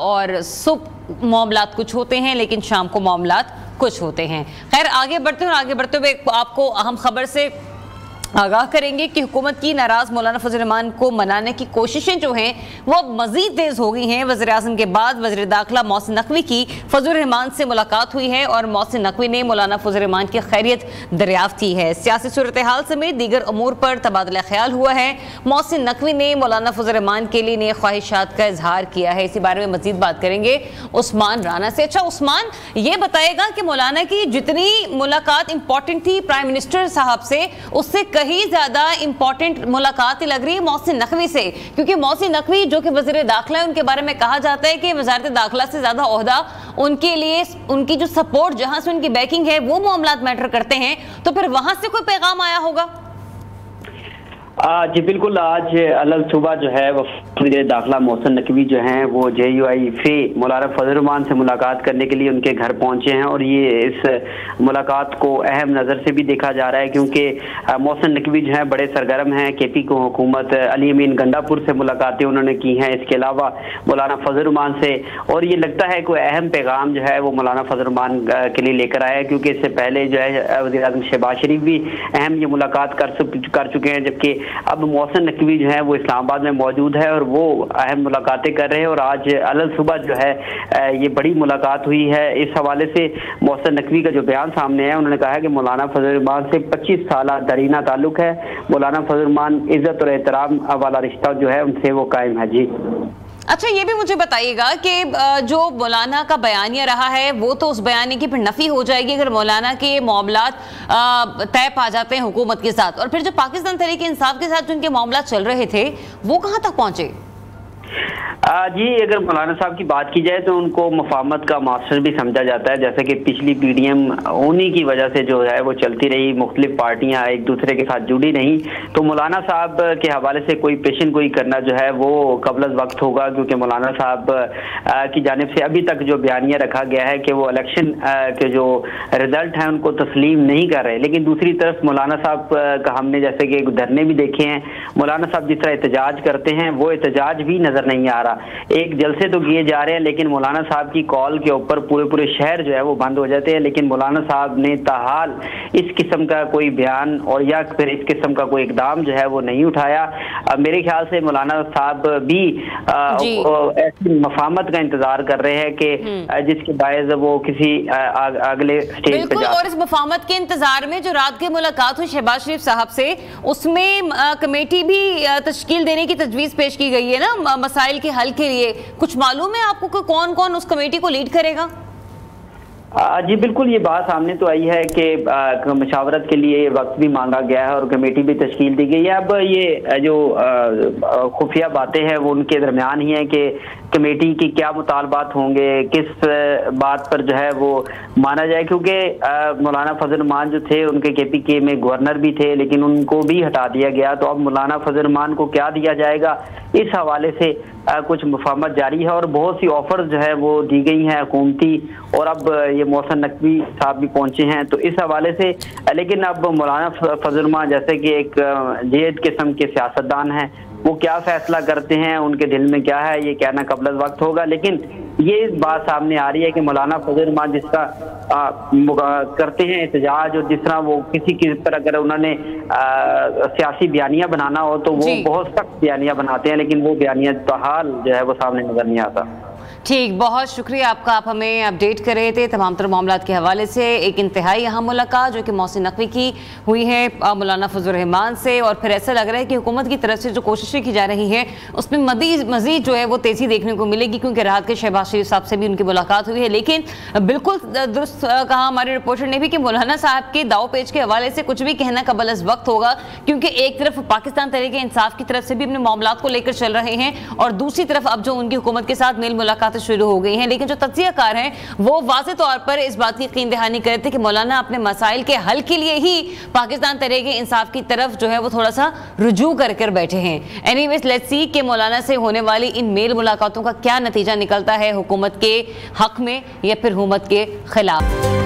और सुबह मामलात कुछ होते हैं लेकिन शाम को मामलात कुछ होते हैं। खैर आगे बढ़ते हैं और आगे बढ़ते हुए आपको अहम खबर से आगाह करेंगे कि हुकूमत की नाराज मौलाना फजल रहमान को मनाने की कोशिशें जो हैं वो अब मजीद तेज हो गई हैं। वज़ीर आज़म के बाद वज़ीर दाखिला मोहसिन नकवी की फजल रहमान से मुलाकात हुई है और मोहसिन नकवी ने मौलाना फजल रहमान की खैरियत दरियाफ्त की है। सियासी सूरत हाल समेत दीगर अमूर पर तबादला ख्याल हुआ है। मोहसिन नकवी ने मौलाना फजल रहमान के लिए नई ख्वाहिशात का इजहार किया है। इसी बारे में मजीद बात करेंगे उस्मान राना से। अच्छा उस्मान, ये बताएगा कि मौलाना की जितनी मुलाकात इंपॉर्टेंट थी प्राइम मिनिस्टर साहब से, उससे कहीं ज्यादा इंपॉर्टेंट मुलाकात लग रही है मोहसिन नकवी से, क्योंकि मोहसिन नकवी जो कि वज़ीर दाखिला है, उनके बारे में कहा जाता है कि वज़ारत दाखिला से ज्यादा ओहदा उनके लिए, उनकी जो सपोर्ट, जहां से उनकी बैकिंग है, वो मामलात मैटर करते हैं। तो फिर वहां से कोई पैगाम आया होगा? जी बिल्कुल, आज अलग सुबह जो है वो वज़ीर दाखिला मोहसिन नकवी जो हैं वो JUI मौलाना फजल रहमान से मुलाकात करने के लिए उनके घर पहुंचे हैं और ये इस मुलाकात को अहम नज़र से भी देखा जा रहा है क्योंकि मोहसिन नकवी जो हैं बड़े सरगर्म हैं। KP को हुकूमत अली अमीन गंडापुर से मुलाकातें उन्होंने की हैं, इसके अलावा मौलाना फजल रहमान से, और ये लगता है कोई अहम पैगाम जो है वो मौलाना फजल रहमान के लिए लेकर आया है क्योंकि इससे पहले जो है वज़ीर आज़म शहबाज शरीफ भी अहम ये मुलाकात कर चुके हैं, जबकि अब मोहसिन नकवी जो है वो इस्लामाबाद में मौजूद है और वो अहम मुलाकातें कर रहे हैं। और आज अलग सुबह जो है ये बड़ी मुलाकात हुई है। इस हवाले से मोहसिन नकवी का जो बयान सामने है, उन्होंने कहा है कि मौलाना फजल रहमान से 25 साल दरीना ताल्लुक है। मौलाना फजल रहमान इज्जत और एहतराम वाला रिश्ता जो है उनसे वो कायम है। जी अच्छा, ये भी मुझे बताइएगा कि जो मौलाना का बयानिया रहा है वो तो उस बयानी की फिर नफी हो जाएगी अगर मौलाना के मामलात तय पा जाते हैं हुकूमत के साथ, और फिर जो पाकिस्तान तहरीक इंसाफ के साथ जिनके मामलात चल रहे थे वो कहाँ तक पहुंचे? जी, अगर मौलाना साहब की बात की जाए तो उनको मुफाहमत का मास्टर भी समझा जाता है, जैसे कि पिछली PDM उन्हीं की वजह से जो है वो चलती रही, मुख्तलिफ पार्टियां एक दूसरे के साथ जुड़ी नहीं। तो मौलाना साहब के हवाले से कोई पेशन गोई करना जो है वो कबल वक्त होगा, क्योंकि मौलाना साहब की जानिब से अभी तक जो बयानिया रखा गया है कि वो इलेक्शन के जो रिजल्ट हैं उनको तस्लीम नहीं कर रहे। लेकिन दूसरी तरफ मौलाना साहब का हमने जैसे कि धरने भी देखे हैं, मौलाना साहब जिस तरह एहतजाज करते हैं वो एहतजाज भी नजर नहीं आ रहा। एक जलसे तो किए जा रहे हैं लेकिन मौलाना साहब की कॉल के ऊपर पूरे शहर जो है वो बंद हो जाते हैं, लेकिन मौलाना साहब ने ताहाल इस किस्म का कोई बयान और या फिर इस किस्म का कोई इकदाम जो है वो नहीं उठाया। मेरे ख्याल से मौलाना साहब भी ऐसी मफाहमत का इंतजार कर रहे हैं कि जिसके बायस वो किसी अगले स्टेज पे जा। और इस मफाहमत के इंतजार में जो रात की मुलाकात हुई शहबाज शरीफ साहब से, उसमें कमेटी भी तश्कील देने की तजवीज़ पेश की गई है ना मसाइल के हल के लिए। कुछ मालूम है आपको कि कौन कौन उस कमेटी को लीड करेगा? जी बिल्कुल, ये बात सामने तो आई है कि मशावरत के लिए वक्त भी मांगा गया है और कमेटी भी तश्कील दी गई है। अब ये जो खुफिया बातें हैं वो उनके दरमियान ही है कि कमेटी की क्या मुतालबात होंगे, किस बात पर जो है वो माना जाए, क्योंकि मौलाना फजल रहमान जो थे उनके KPK में गवर्नर भी थे लेकिन उनको भी हटा दिया गया। तो अब मौलाना फजल रहमान को क्या दिया जाएगा, इस हवाले से कुछ मुफाहमत जारी है और बहुत सी ऑफर्स जो है वो दी गई हैं हुकूमती, और अब ये मोहसिन नकवी साहब भी पहुंचे हैं तो इस हवाले से। लेकिन अब मौलाना फजल रहमान जैसे कि एक जेद किस्म के सियासतदान हैं, वो क्या फैसला करते हैं, उनके दिल में क्या है, ये कहना कबल वक्त होगा। लेकिन ये बात सामने आ रही है कि मौलाना फजल रहमान जिस तरह करते हैं एहतजाज, और जिस तरह वो किसी के पर अगर उन्होंने सियासी बयानिया बनाना हो तो वो बहुत सख्त बयानिया बनाते हैं, लेकिन वो बयानिया ताहाल जो है वो सामने नजर नहीं आता। ठीक, बहुत शुक्रिया आपका, आप हमें अपडेट कर रहे थे तमाम तरह मामलात के हवाले से। एक इंतहाई अहम मुलाकात जो कि मोहसिन नकवी की हुई है मौलाना फजल रहमान से, और फिर ऐसा लग रहा है कि हुकूमत की तरफ से जो कोशिशें की जा रही हैं उसमें मज़ीद जो है वो तेज़ी देखने को मिलेगी, क्योंकि राहत के शहबाज शरीफ साहब से भी उनकी मुलाकात हुई है। लेकिन बिल्कुल दुरुस्त कहा हमारे रिपोर्टर ने भी कि मौलाना साहब के दाव पेच के हवाले से कुछ भी कहना कबल अज़ वक्त होगा, क्योंकि एक तरफ पाकिस्तान तहरीक इंसाफ की तरफ से भी अपने मामलात को लेकर चल रहे हैं और दूसरी तरफ अब जो उनकी हुकूमत के साथ मेल मुलाकात शुरू हो गई हैं। लेकिन जो तज्जियाकार हैं वो वाज़ेह तौर पर इस बात की यकीन दहानी करते हैं कि मौलाना अपने मसाइल के हल के लिए ही पाकिस्तान तहरीक इंसाफ की तरफ जो है वो थोड़ा सा रुजू कर बैठे हैं। एनीवेज लेट्स सी कि मौलाना से होने वाली इन मेल मुलाकातों का क्या नतीजा निकलता है, हुकूमत के हक में या फिर हुकूमत के खिलाफ।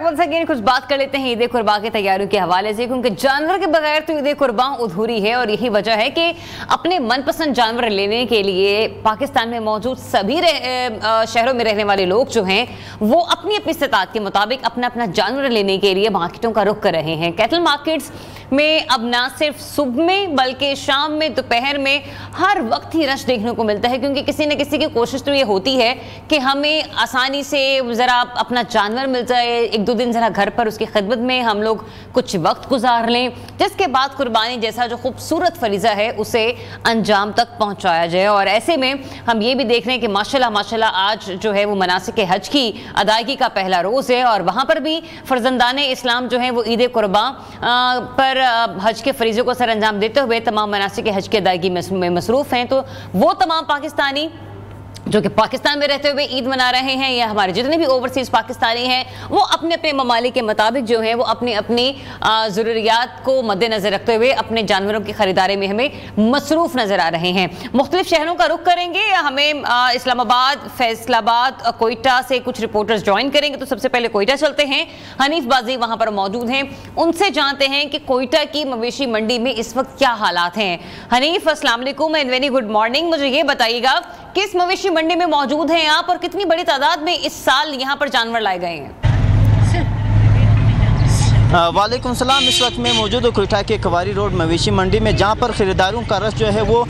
वंस अगेन कुछ बात कर लेते हैं ईद कुर्बान की तैयारियों के हवाले से, क्योंकि जानवर के बगैर तो ईद कुर्बान अधूरी है। और यही वजह है कि अपने मनपसंद जानवर लेने के लिए पाकिस्तान में मौजूद सभी शहरों में रहने वाले लोग जो हैं वो अपनी अपनी इस्तात के मुताबिक अपना अपना जानवर लेने के लिए मार्केटों का रुख कर रहे हैं। कैटल मार्केट्स में अब ना सिर्फ सुबह में बल्कि शाम में, दोपहर में, हर वक्त ही रश देखने को मिलता है, क्योंकि किसी न किसी की कोशिश तो ये होती है कि हमें आसानी से ज़रा अपना जानवर मिल जाए, एक दो दिन ज़रा घर पर उसकी खिदमत में हम लोग कुछ वक्त गुजार लें, जिसके बाद कुर्बानी जैसा जो खूबसूरत फरीज़ा है उसे अंजाम तक पहुँचाया जाए। और ऐसे में हम ये भी देख रहे हैं कि माशाल्लाह माशाल्लाह आज जो है वो मनासिक हज की अदायगी का पहला रोज़ है और वहाँ पर भी फर्जंदान इस्लाम जो है वो ईद कुर्बान पर हज के फरीज़ों को सर अंजाम देते हुए तमाम मनासिक हज की अदायगी में मसरूफ़ हैं। तो वो तमाम पाकिस्तानी जो कि पाकिस्तान में रहते हुए ईद मना रहे हैं या हमारे जितने भी ओवरसीज़ पाकिस्तानी हैं वो अपने अपने ममालिक के मुताबिक जो है वो अपनी अपनी ज़रूरियात को मद्देनज़र रखते हुए अपने जानवरों की ख़रीदारी में हमें मसरूफ़ नज़र आ रहे हैं। मुख्तलिफ शहरों का रुख करेंगे, हमें इस्लामाबाद, फैसलाबाद, कोयटा से कुछ रिपोर्टर्स ज्वाइन करेंगे। तो सबसे पहले कोयटा चलते हैं, हनीफ बाजी वहाँ पर मौजूद हैं, उनसे जानते हैं कि कोयटा की मवेशी मंडी में इस वक्त क्या हालात हैं। हनीफ अस्सलाम वालेकुम एंड वेरी गुड मॉर्निंग। मुझे ये बताइएगा किस मवेशी मंडी में मौजूद हैं आप और कितनी बड़ी तादाद में इस साल यहाँ पर जानवर लाए गए हैं? वालेकुम सलाम। इस वक्त मैं मौजूद हूँ कोयटा के कवारी रोड मवेशी मंडी में, जहाँ पर ख़रीदारों का रश जो है वो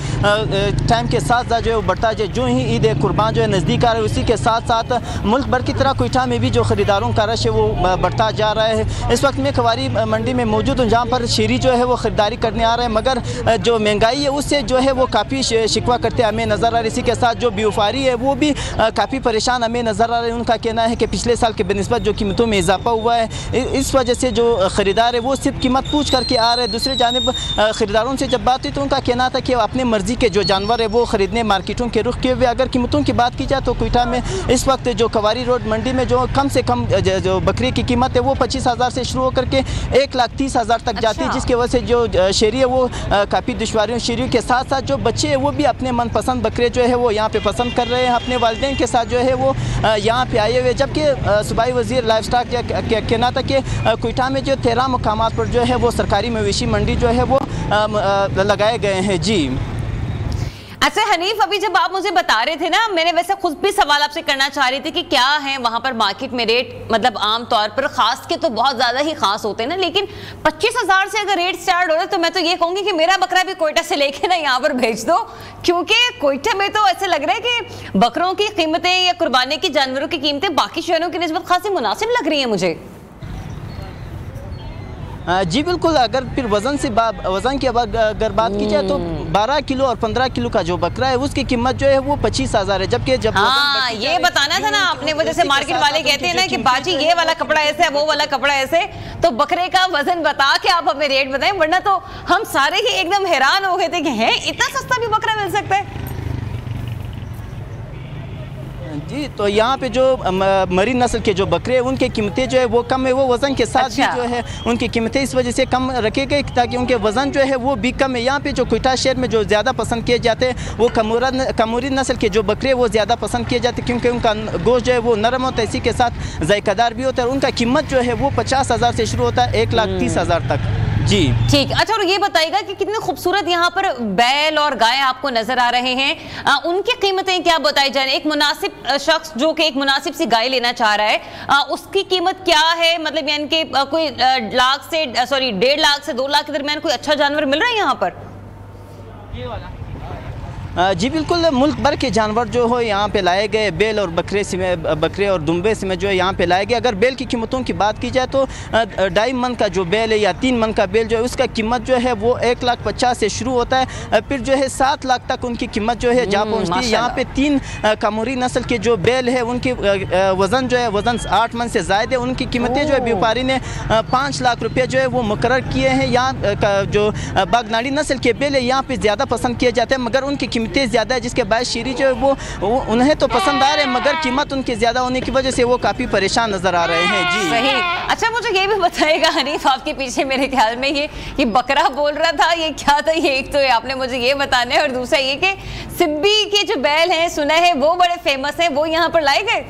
टाइम के साथ साथ जो है वो बढ़ता है। जो ही ईद कुर्बान जो है नज़दीक आ रहा है उसी के साथ साथ मुल्क भर की तरह कोयटा में भी जो ख़रीदारों का रश है वो बढ़ता जा रहा है। इस वक्त मैं कवारी मंडी में मौजूद हूँ, जहाँ पर शेरी जो है वो ख़रीदारी करने आ रहे हैं, मगर जो महंगाई है उससे जो है वो काफ़ी शिकवा करते हमें नज़र आ रहे हैं। इसी के साथ जो व्यापारी है वो भी काफ़ी परेशान हमें नज़र आ रहे हैं। उनका कहना है कि पिछले साल के बनस्बत जो कीमतों में इजाफा हुआ है, इस वजह से जो ख़रीदार है वो सिर्फ कीमत पूछ करके आ रहे हैं। दूसरी जानिब ख़रीदारों से जब बात हुई तो उनका कहना था कि अपने मर्ज़ी के जो जानवर है वो ख़रीदने मार्केटों के रुख किए हुए। अगर कीमतों की बात की जाए तो कोयटा में इस वक्त जो कवारी रोड मंडी में जो कम से कम जो बकरी की कीमत है वो 25,000 से शुरू होकर के 1,30,000 तक जाती है, जिसकी वजह से जो शेरी है वो काफ़ी दुश्वारियों शेरियों के साथ साथ जो बच्चे हैं वो भी अपने मनपसंद बकरे जो है वो यहाँ पे पसंद कर रहे हैं। अपने वालिदैन के साथ जो है वो यहाँ पे आए हुए, जबकि सूबाई वज़ीर लाइफ स्टॉक का कहना था कि कोयटा में जो 13 मुकामात पर जो है वो सरकारी मवेशी मंडी जो है वो लगाए गए हैं। जी अच्छा हनीफ, अभी जब आप मुझे बता रहे थे ना, मैंने वैसे खुद भी सवाल आपसे करना चाह रही थी कि क्या है वहां पर मार्केट में रेट, मतलब आम तौर पर खास के तो बहुत ज्यादा ही खास होते हैं ना, लेकिन 25,000 से अगर रेट स्टार्ट हो रहे तो मैं तो ये कहूंगी कि मेरा बकरा भी कोयटा से लेके ना यहाँ पर भेज दो, क्योंकि कोयटा में तो ऐसे लग रहा है कि बकरों की कीमतें या कुर्बानी की जानवरों की कीमतें बाकी शहरों की निस्बत खासी मुनासिब लग रही है मुझे। जी बिल्कुल। अगर फिर वज़न की अगर बात की जाए तो 12 किलो और 15 किलो का जो बकरा है उसकी कीमत जो है वो 25,000 है, जबकि जब ये बताना था ना आपने, वजह से मार्केट वाले कहते हैं ना कि बाजी ये वाला कपड़ा ऐसे है, वो वाला कपड़ा ऐसे, तो बकरे का वजन बता के आप हमें रेट बताएं, वरना तो हम सारे ही एकदम हैरान हो गए थे कि है इतना सस्ता भी बकरा मिल सकता है। जी तो यहाँ पे जो मरी नस्ल के जो बकरे हैं उनकी कीमतें जो है वो कम है, वो वज़न के साथ भी जो है उनकी कीमतें इस वजह से कम रखे गए ताकि उनके वज़न जो है वो भी कम है। यहाँ पे जो कोयटा शहर में जो ज़्यादा पसंद किए जाते हैं वो कमूरी नस्ल के जो बकरे वो ज़्यादा पसंद किए जाते हैं, क्योंकि उनका गोश्त जो है वो नरम होता है, इसी के साथ जायकादार भी होता है। उनका कीमत जो है वो 50,000 से शुरू होता है 1,30,000 तक। जी ठीक। अच्छा, और ये बताइएगा कि कितने खूबसूरत यहाँ पर बैल और गाय आपको नजर आ रहे हैं, उनकी कीमतें क्या बताई जा रही है? एक मुनासिब शख्स जो कि एक मुनासिब सी गाय लेना चाह रहा है उसकी कीमत क्या है? मतलब यानी कि कोई 1.5 लाख से 2 लाख के दरमियान कोई अच्छा जानवर मिल रहा है यहाँ पर? ये वाला जी बिल्कुल। मुल्क भर के जानवर जो हो यहाँ पे लाए गए, बेल और बकरे और दुम्बे से में जो है यहाँ पे लाए गए। अगर बेल की कीमतों की बात की जाए तो 2.5 मन का जो बेल है या 3 मन का बेल जो है उसका कीमत जो है वो 1,50,000 से शुरू होता है, फिर जो है 7 लाख तक उनकी कीमत जो है जा पहुँचती है। यहाँ पे 3 कमूरी नस्ल के जो बेल है उनकी वज़न जो है वज़न 8 मन से ज़ायद है, उनकी कीमतें जो है व्यापारी ने 5 लाख रुपये जो है वो मुकर्रर किए हैं। यहाँ जो बागनाड़ी नस्ल के बेल है यहाँ पे ज़्यादा पसंद किए जाते हैं, मगर उनकी कीमतें ज़्यादा है, जिसके बाद शीरी जो है वो उन्हें तो पसंद आ रहे हैं मगर कीमत उनके ज़्यादा होने की वजह से वो काफ़ी परेशान नज़र आ रहे हैं। जी सही। अच्छा, मुझे ये भी बताइएगा हनीफ, आपके पीछे मेरे ख्याल में ये बकरा बोल रहा था, ये क्या था? ये एक तो आपने मुझे ये बताना है, और दूसरा ये कि सिब्बी के जो बैल हैं सुना है वो बड़े फेमस हैं, वो यहाँ पर लाए गए?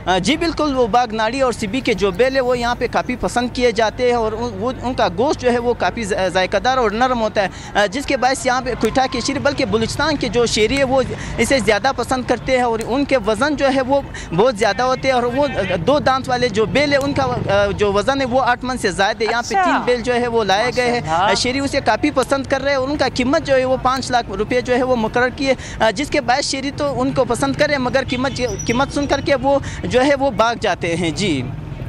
जी बिल्कुल, वो बागनाड़ी और सिबी के जो बेल है वो यहाँ पे काफ़ी पसंद किए जाते हैं और वो उनका गोश्त जो है वो काफ़ी जायकादार और नरम होता है, जिसके बायस यहाँ पे क्वेटा के शेरी बल्कि बलूचिस्तान के जो शेरी है वो इसे ज़्यादा पसंद करते हैं और उनके वज़न जो है वो बहुत ज़्यादा होते हैं। और वो 2 दांत वाले जो बेल है उनका जो वज़न है वो 8 मन से ज़्यादा है। यहाँ पे 3 बेल जो है वो लाए गए हैं, शेरी उसे काफ़ी पसंद कर रहे हैं और उनका कीमत जो है वो 5 लाख रुपये जो है वो मुकर्रर किए, जिसके बायस शेरी तो उनको पसंद करे मगर कीमत सुन करके वो जो है वो भाग जाते हैं। जी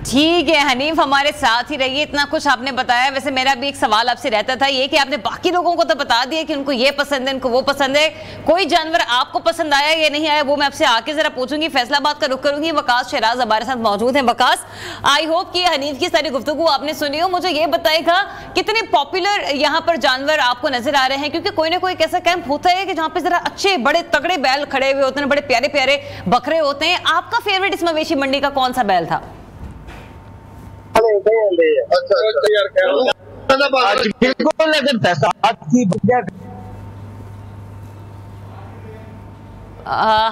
ठीक है हनीफ, हमारे साथ ही रहिए। इतना कुछ आपने बताया। वैसे मेरा भी एक सवाल आपसे रहता था ये कि आपने बाकी लोगों को तो बता दिया कि उनको ये पसंद है, उनको वो पसंद है, कोई जानवर आपको पसंद आया या नहीं आया वो मैं आपसे आके जरा पूछूंगी। फैसलाबाद का रुख करूंगी। वकास शहराज हमारे साथ मौजूद है। वकास, आई होप कि हनीफ की सारी गुफ्तगू आपने सुनी हो। मुझे ये बताएगा कितने पॉपुलर यहाँ पर जानवर आपको नजर आ रहे हैं, क्योंकि कोई ना कोई एक ऐसा कैंप होता है कि जहाँ पे जरा अच्छे बड़े तगड़े बैल खड़े हुए होते हैं, बड़े प्यारे प्यारे बकरे होते हैं। आपका फेवरेट इस मवेशी मंडी का कौन सा बैल था?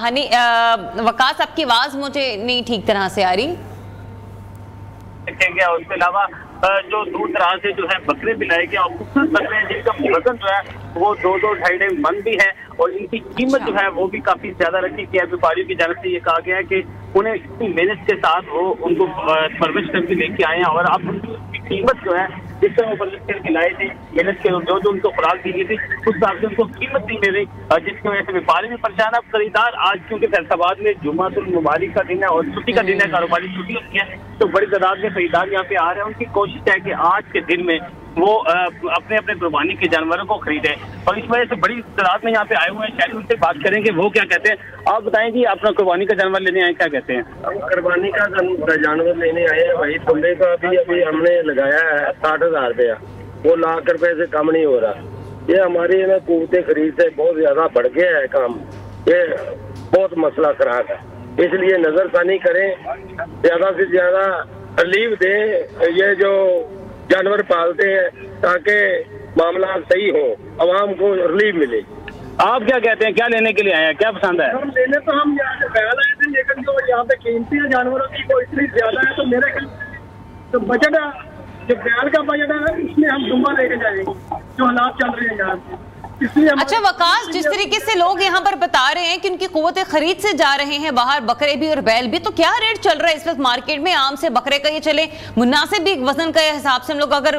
हनी, वकास आपकी आवाज मुझे नहीं ठीक तरह से आ रही। उसके अलावा जो दूर दराज से जो है बकरे भी लाए गए और खूबसूरत बकरे हैं जिनका वजन जो है वो 2-2-2.5 मन भी है और इनकी कीमत जो है वो भी काफी ज्यादा रखी गई है। व्यापारियों की जानब से ये कहा गया है कि उन्हें इतनी मेहनत के साथ वो उनको परवरिश करके लेके आए हैं और अब उनकी कीमत जो है जिस तरह वो परवरिश करके लाए थे, मेहनत के जो उनको खुराक दी गई थी उस हिसाब से उनको कीमत नहीं मिल रही, जिसकी वजह से व्यापारी भी परेशान। अब खरीदार आज क्योंकि फैसलाबाद में जुम्मातुल मुबारक का दिन है और छुट्टी का दिन है, कारोबारी छुट्टी होती है, तो बड़ी तादाद में खरीदार यहाँ पे आ रहे हैं। उनकी कोशिश है कि आज के दिन में वो अपने अपने कुर्बानी के जानवरों को खरीदे और इस वजह से बड़ी तादाद में यहाँ पे आए हुए हैं। शायद उनसे बात करेंगे वो क्या कहते हैं। आप बताएं कि अपना कुर्बानी का जानवर लेने आए, क्या कहते हैं? हम कुर्बानी का जानवर लेने आए हैं भाई। तुंबे का भी अभी हमने लगाया है 60,000 रुपया, वो लाख रुपए से कम नहीं हो रहा। ये हमारी ना कुव्वते खरीद से बहुत ज्यादा बढ़ गया है काम, ये बहुत मसला खराब है, इसलिए नजरसानी करें, ज्यादा से ज्यादा रिलीफ दें ये जो जानवर पालते हैं ताकि मामला सही हो, आवाम को रिलीफ मिले। आप क्या कहते हैं, क्या लेने के लिए आए हैं, क्या पसंद है? हम लेने तो हम यहाँ बैल आए थे, लेकिन जो यहाँ पे कीमती है जानवरों की वो इतनी ज्यादा है, तो मेरे तो बजट जो बैल का बजट है उसमें हम दुम्बा लेके जाएंगे जो हालात चल रहे हैं यहाँ। अच्छा वकास, जिस तरीके से लोग यहाँ पर बता रहे हैं कि उनकी कुव्वतें खरीद से जा रहे हैं बाहर, बकरे भी और बैल भी, तो क्या रेट चल रहा है इस वक्त मार्केट में? आम से बकरे का ये चले मुनासिब भी वजन के हिसाब से हम लोग अगर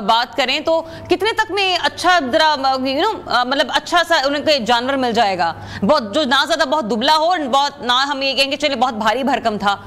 बात करें तो कितने तक में अच्छा जरा मतलब अच्छा सा उनके जानवर मिल जाएगा, बहुत जो ना ज्यादा बहुत दुबला हो, बहुत ना हम ये कहेंगे चले बहुत भारी भरकम था?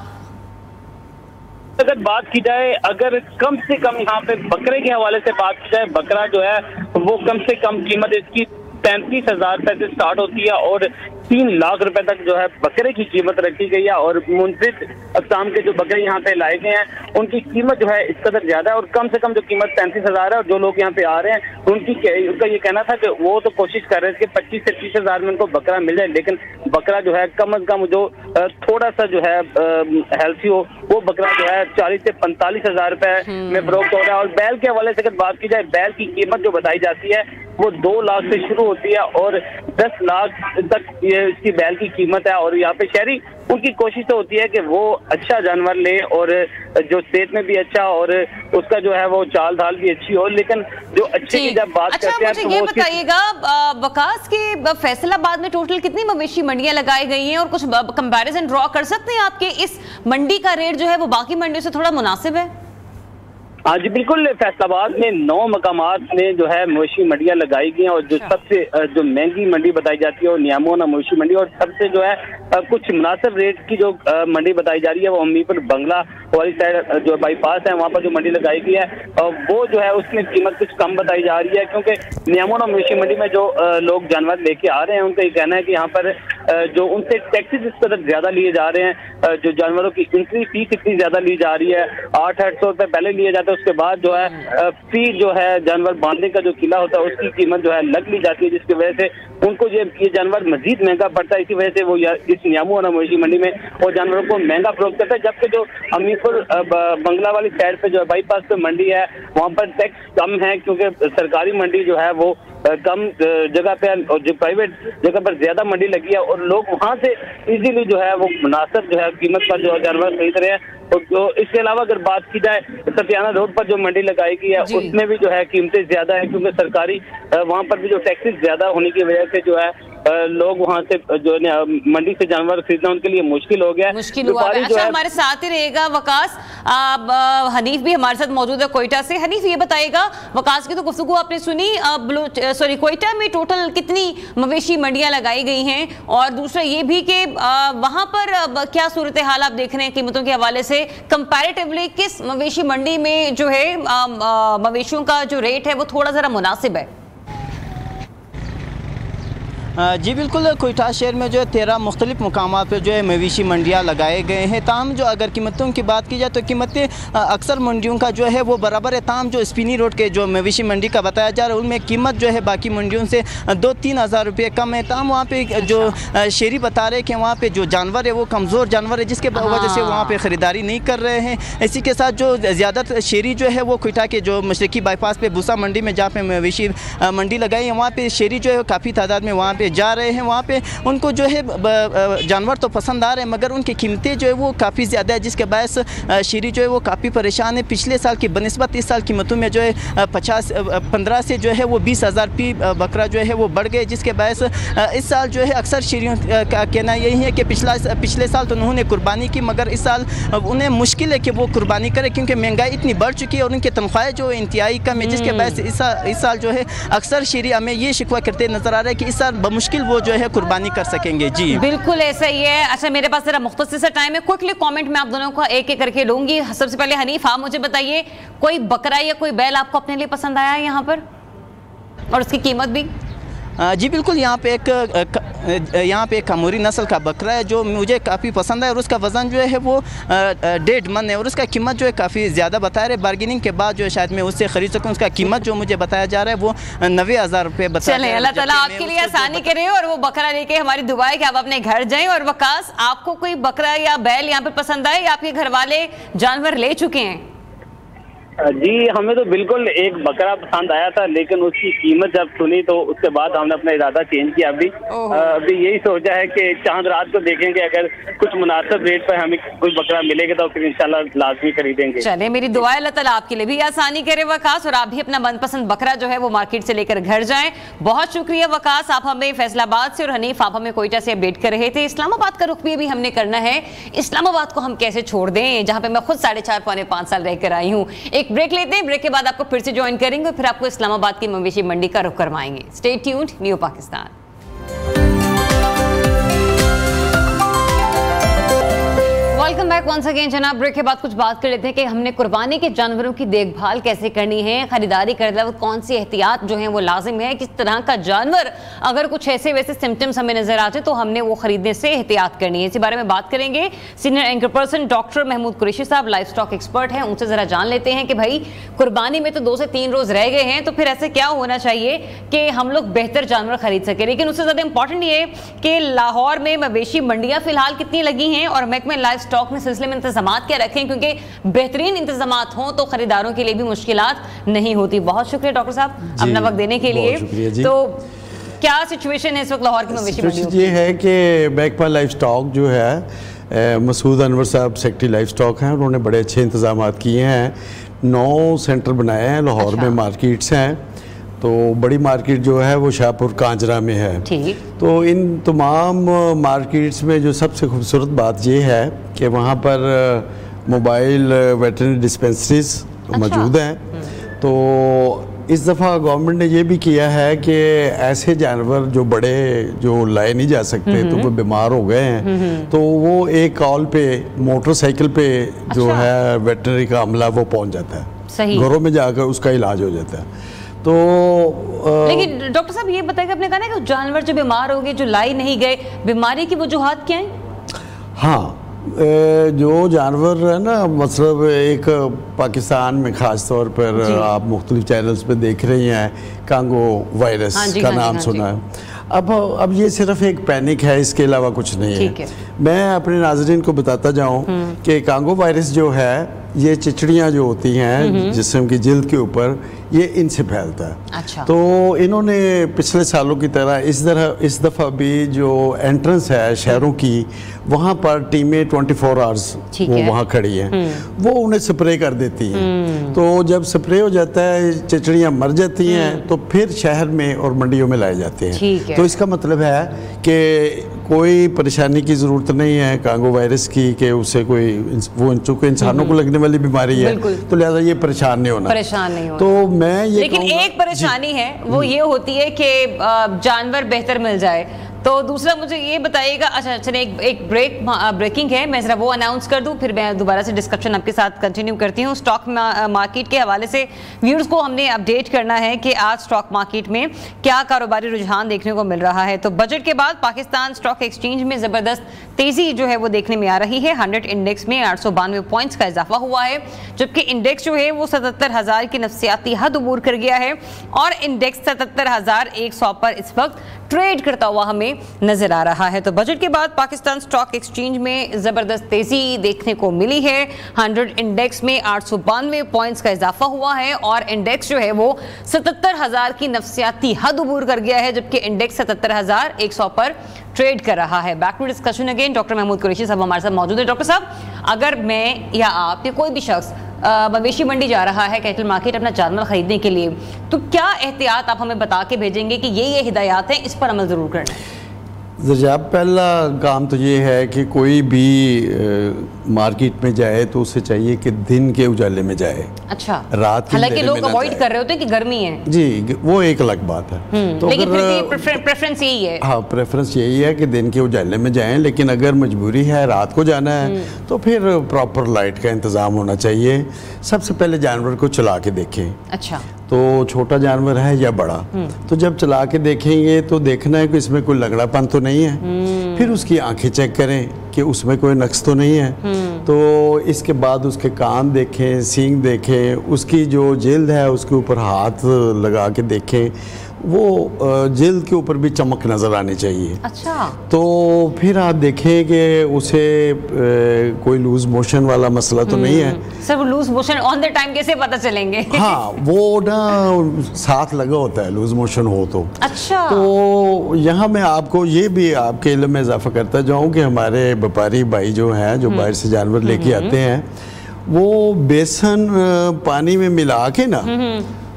अगर बात की जाए, अगर कम से कम यहाँ पे बकरे के हवाले से बात की जाए, बकरा जो है वो कम से कम कीमत इसकी 35,000 रुपए से स्टार्ट होती है और 3 लाख रुपए तक जो है बकरे की कीमत रखी गई है। और मुनफरिद अक़साम के जो बकरे यहाँ पे लाए गए हैं उनकी कीमत जो है इस कदर ज्यादा है और कम से कम जो कीमत 35,000 है। और जो लोग यहाँ पे आ रहे हैं उनका ये कहना था कि वो तो कोशिश कर रहे थे कि 25 से 30,000 में उनको बकरा मिल जाए, लेकिन बकरा जो है कम अज कम जो थोड़ा सा जो है हेल्थी हो वो बकरा जो है 40 से 45,000 रुपए में फरोख्त हो रहा है। और बैल के हवाले से अगर बात की जाए, बैल की कीमत जो बताई जाती है वो 2 लाख से शुरू होती है और 10 लाख तक इसकी बैल की कीमत है। और यहाँ पे शहरी उनकी कोशिश तो होती है कि वो अच्छा जानवर ले और जो सेहत में भी अच्छा और उसका जो है वो चाल ढाल भी अच्छी हो, लेकिन जो अच्छे की जब बात करते हैं तो ये बताइएगा वकास के फैसलाबाद में टोटल कितनी मवेशी मंडियां लगाई गई हैं और कुछ कंपैरिजन ड्रॉ कर सकते हैं आपके इस मंडी का रेट जो है वो बाकी मंडियों से थोड़ा मुनासिब है? हाँ जी बिल्कुल, फैसलाबाद में 9 मकामात में जो है मवेशी मंडियां लगाई गई हैं और जो सबसे जो महंगी मंडी बताई जाती है वो नियामोना मवेशी मंडी और सबसे जो है कुछ मुनासिब रेट की जो मंडी बताई जा रही है वो अमीपुर बंगला वाली साइड जो बाईपास है वहाँ पर जो मंडी लगाई गई है वो जो है उसमें कीमत कुछ कम बताई जा रही है, क्योंकि नियामोना मवेशी मंडी में जो लोग जानवर लेके आ रहे हैं उनका ये कहना है कि यहाँ पर जो उनसे टैक्सेस इस कदर ज्यादा लिए जा रहे हैं, जो जानवरों की एंट्री फीस इतनी ज्यादा ली जा रही है, 800-800 रुपए पहले लिए जाते हैं, उसके बाद जो है फी जो है जानवर बांधने का जो किला होता है उसकी कीमत जो है लग ली जाती है, जिसकी वजह से उनको ये जानवर मजीद महंगा पड़ता है। इसी वजह से वो इस नियामोना मवेशी मंडी में वो जानवरों को महंगा फरोख्त करता है, जबकि जो अमीरपुर बंगला वाली साइड पे जो बाईपास पे मंडी है वहाँ पर टैक्स कम है, क्योंकि सरकारी मंडी जो है वो कम जगह पे और जो प्राइवेट जगह पर ज्यादा मंडी लगी है और लोग वहां से इजीली जो है वो मुनासिब जो है कीमत पर जो जानवर खरीद रहे हैं। और जो इसके अलावा अगर बात की जाए सतियाना रोड पर जो मंडी लगाई गई है उसमें भी जो है कीमतें ज्यादा है, क्योंकि सरकारी वहां पर भी जो टैक्सेस ज्यादा होने की वजह से जो है लोग वहां से जो मंडी से जानवर खरीदना उनके लिए मुश्किल हो गया, मुश्किल हुआ है। अच्छा, हमारे साथ ही रहेगा वकास, हनीफ भी हमारे साथ मौजूद है कोयटा से। हनीफ ये बताएगा, वकास की तो गुफ्तगू आपने सुनी, कोयटा में टोटल कितनी मवेशी मंडियां लगाई गई हैं, और दूसरा ये भी कि वहां पर क्या सूरत हाल आप देख रहे हैं कीमतों के हवाले से, कंपैरेटिवली किस मवेशी मंडी में जो है मवेशियों का जो रेट है वो थोड़ा जरा मुनासिब है? जी बिल्कुल, कोयटा शहर में जो है 13 मुख्तलिफ मुकामात पर जो है मवेशी मंडियाँ लगाए गए हैं। ताहम जो अगर कीमतों की बात की जाए तो कीमतें अक्सर मंडियों का जो है वो बराबर है। ताहम जो स्पिनी रोड के जो मवेशी मंडी का बताया जा रहा है उनमें कीमत जो है बाकी मंडियों से 2-3 हज़ार रुपये कम है। ताहम वहाँ पे जो शहरी बता रहे हैं कि वहाँ पे जो जानवर है वो कमज़ोर जानवर है, जिसके वजह से वहाँ पर ख़रीदारी नहीं कर रहे हैं। इसी के साथ जो ज़्यादातर शहरी जो है वो कोयटा के जो मशरकी बाईपास पे भूसा मंडी में जहाँ पे मवेशी मंडी लगाई है वहाँ पे शहरी जो है काफ़ी तादाद में वहाँ पे जा रहे हैं। वहाँ पे उनको जो है जानवर तो पसंद आ रहे हैं मगर उनकी कीमतें जो है वो काफ़ी ज़्यादा है, जिसके बायस शहरी जो है वो काफ़ी परेशान है। पिछले साल की बनिस्बत इस साल कीमतों में जो है 15 से जो है वो 20,000 पी बकरा जो है वो बढ़ गए, जिसके बायस इस साल जो है अक्सर शहरियों का कहना यही है कि पिछले साल तो उन्होंने कुर्बानी की मगर इस साल उन्हें मुश्किल है कि वो कुर्बानी करे, क्योंकि महंगाई इतनी बढ़ चुकी है और उनकी तनख्वाहें जो इंतहाई कम है, जिसके बायस इस साल जो है अक्सर शहरी हमें ये शिकवा करते नजर आ रहा है कि इस साल बमुश्किल वो जो है कुर्बानी कर सकेंगे। जी बिल्कुल ऐसा ही है। अच्छा, मेरे पास जरा मुख्तसर सा टाइम है, क्विकली कमेंट में आप दोनों को एक एक करके लूंगी। सबसे पहले हनीफ, आप मुझे बताइए कोई बकरा या कोई बैल आपको अपने लिए पसंद आया है यहाँ पर, और उसकी कीमत भी? जी बिल्कुल, यहाँ पे एक कमोरी नस्ल का बकरा है जो मुझे काफ़ी पसंद है और उसका वज़न जो है वो 1.5 मन है और उसका कीमत जो है काफ़ी ज़्यादा बता रहे। बार्गेनिंग के बाद जो है शायद मैं उससे ख़रीद सकूँ। उसका कीमत जो मुझे बताया जा रहा है वो 90,000 रुपये बता रहे हैं। अल्लाह ताला आपके लिए आसानी करे और वो बकरा लेके हमारी दुआ है कि आप अपने घर जाएँ। और वकास, आपको कोई बकरा या बैल यहाँ पर पसंद आए या आपके घर वाले जानवर ले चुके हैं? जी, हमें तो बिल्कुल एक बकरा पसंद आया था, लेकिन उसकी कीमत जब सुनी तो उसके बाद हमने अपना इरादा चेंज किया। अभी यही सोचा है कि चांद रात को देखेंगे, अगर कुछ मुनासिब रेट पर हमें कोई बकरा मिलेगा तो फिर इंशाल्लाह लाजमी खरीदेंगे। चले, मेरी दुआ है अल्लाह ताला आपके लिए भी आसानी करे वकास, और आप भी अपना मनपसंद बकरा जो है वो मार्केट से लेकर घर जाएं। बहुत शुक्रिया वकास, आप हमें फैसलाबाद से, और हनीफ आप हमें कोयटा से अपडेट कर रहे थे। इस्लामाबाद का रुख भी अभी हमने करना है। इस्लामाबाद को हम कैसे छोड़ दें, जहां पे मैं खुद 4.5-5 साल रहकर आई हूँ। एक ब्रेक लेते हैं, ब्रेक के बाद आपको फिर से ज्वाइन करेंगे, फिर आपको इस्लामाबाद की मवेशी मंडी का रुख करवाएंगे। Stay tuned, new Pakistan. Welcome back once again जनाब। ब्रेक के बाद कुछ बात कर लेते हैं कि हमने कुर्बानी के जानवरों की देखभाल कैसे करनी है, खरीदारी करते वक्त कौन सी एहतियात जो है वो लाजिम है, किस तरह का जानवर अगर कुछ ऐसे वैसे सिम्टम्स हमें नजर आते तो हमने वो खरीदने से एहतियात करनी है। इसी बारे में बात करेंगे senior anchor person doctor Mahmood Qureshi साहब, लाइफ स्टॉक एक्सपर्ट हैं। उनसे जरा जान लेते हैं कि भाई कुर्बानी में तो 2 से 3 रोज रह गए हैं, तो फिर ऐसे क्या होना चाहिए कि हम लोग बेहतर जानवर खरीद सके। लेकिन उससे ज्यादा इंपॉर्टेंट ये कि लाहौर में मवेशी मंडियां फिलहाल कितनी लगी हैं और महकमे लाइफ स्टॉक में सिलसिले में इंतजामात क्या रखें, क्योंकि बेहतरीन इंतजामात हों तो खरीदारों के लिए भी मुश्किलात नहीं होती। बहुत शुक्रिया डॉक्टर साहब अपना वक्त देने के लिए। तो क्या सिचुएशन है इस वक्त लाहौर की मवेशी मंडियों की? ये है कि महकमा लाइफ स्टॉक जो है मसूद अनवर साहब सेक्रेटरी लाइफ स्टॉक हैं, उन्होंने बड़े अच्छे इंतजामात किए हैं। 9 सेंटर बनाए हैं लाहौर में, मार्केट्स हैं। तो बड़ी मार्केट जो है वो शाहपुर कांजरा में है। तो इन तमाम मार्केट्स में जो सबसे खूबसूरत बात ये है कि वहाँ पर मोबाइल वेटरनरी डिस्पेंसरीज मौजूद हैं। तो इस दफ़ा गवर्नमेंट ने ये भी किया है कि ऐसे जानवर जो बड़े जो लाए नहीं जा सकते तो वो बीमार हो गए हैं, तो वो एक कॉल पे मोटरसाइकिल पे जो है वेटरनरी का अमला वो पहुँच जाता है, घरों में जाकर उसका इलाज हो जाता है। तो लेकिन डॉक्टर साहब ये बताइए, आपने कहा ना कि जानवर जो बीमार हो गए, जो लाई नहीं गए, बीमारी की वजूहात क्या हैं? हाँ, जो जानवर है ना, मतलब एक पाकिस्तान में ख़ास तौर पर आप मुख्तलिफ चैनल्स पे देख रही हैं, कांगो वायरस का नाम सुना है। अब ये सिर्फ एक पैनिक है, इसके अलावा कुछ नहीं है। मैं अपने नाज़रीन को बताता जाऊं कि कांगो वायरस जो है ये चिचड़ियाँ जो होती हैं जिस्म की जिल्द के ऊपर, ये इनसे फैलता है। अच्छा। तो इन्होंने पिछले सालों की तरह इस दफ़ा भी जो एंट्रेंस है शहरों की, वहाँ पर टीमें 24 आवर्स वो वहाँ खड़ी हैं, वो उन्हें स्प्रे कर देती हैं। तो जब स्प्रे हो जाता है, चिचड़ियाँ मर जाती हैं, तो फिर शहर में और मंडियों में लाए जाते हैं। तो इसका मतलब है कि कोई परेशानी की ज़रूरत नहीं है कांगो वायरस की, कि उससे कोई वो चूँकि इंसानों को लगने वाली बीमारी है, तो लिहाजा ये परेशान नहीं होना। तो मैं ये लेकिन एक परेशानी है, वो ये होती है कि जानवर बेहतर मिल जाए। तो दूसरा मुझे ये बताइएगा, अच्छा चलिए एक ब्रेकिंग है, मैं जरा वो अनाउंस कर दूं, फिर मैं दोबारा से डिस्कशन आपके साथ कंटिन्यू करती हूँ। स्टॉक मार्केट के हवाले से व्यूअर्स को हमने अपडेट करना है कि आज स्टॉक मार्केट में क्या कारोबारी रुझान देखने को मिल रहा है। तो बजट के बाद पाकिस्तान स्टॉक एक्सचेंज में ज़बरदस्त तेज़ी जो है वो देखने में आ रही है। 100 इंडेक्स में 892 पॉइंट्स का इजाफा हुआ है, जबकि इंडेक्स जो है वो 77,000 की नफसियाती हद अबूर कर गया है और इंडेक्स 77,100 पर इस वक्त ट्रेड करता हुआ हमें नजर आ रहा है। तो बजट के बाद पाकिस्तान स्टॉक एक्सचेंज में जबरदस्त तेजी देखने को मिली है। 100 इंडेक्स में 892 पॉइंट्स का इजाफा हुआ है और इंडेक्स जो है वो 77,000 की नफसियाती हद अबूर कर गया है, जबकि इंडेक्स 77,100 पर ट्रेड कर रहा है। Back to discussion again, doctor Mahmood Qureshi साहब हमारे साथ मौजूद है। डॉक्टर साहब, अगर मैं या आप या कोई भी शख्स मवेशी मंडी जा रहा है कैटल मार्केट अपना जानवर खरीदने के लिए, तो क्या एहतियात आप हमें बता के भेजेंगे कि ये हिदायत हैं, इस पर अमल ज़रूर करना है? जब पहला काम तो ये है कि कोई भी मार्केट में जाए तो उसे चाहिए कि दिन के उजाले में जाए। अच्छा। रात के, हालांकि लोग अवॉइड कर रहे होते हैं कि गर्मी है जी, वो एक अलग बात है। तो लेकिन प्रेफरेंस यही है। हाँ, प्रेफरेंस यही है कि दिन के उजाले में जाएं, लेकिन अगर मजबूरी है रात को जाना है तो फिर प्रॉपर लाइट का इंतज़ाम होना चाहिए। सबसे पहले जानवर को चला के देखें। अच्छा। तो छोटा जानवर है या बड़ा, तो जब चला के देखेंगे तो देखना है कि इसमें कोई लगड़ापन तो नहीं है। फिर उसकी आंखें चेक करें कि उसमें कोई नक्स तो नहीं है। तो इसके बाद उसके कान देखें, सींग देखें, उसकी जो जिल्द है उसके ऊपर हाथ लगा के देखें, वो जिल्द के ऊपर भी चमक नज़र आनी चाहिए। अच्छा। तो फिर आप देखें कि उसे कोई लूज मोशन वाला मसला तो नहीं है। Sir, loose motion on the time कैसे पता चलेंगे? हाँ, वो ना साथ लगा होता है लूज मोशन हो तो। अच्छा। तो यहाँ मैं आपको ये भी आपके इल्म में इजाफा करता जाऊँ कि हमारे व्यापारी भाई जो हैं, जो बाहर से जानवर लेके आते हैं, वो बेसन पानी में मिला के ना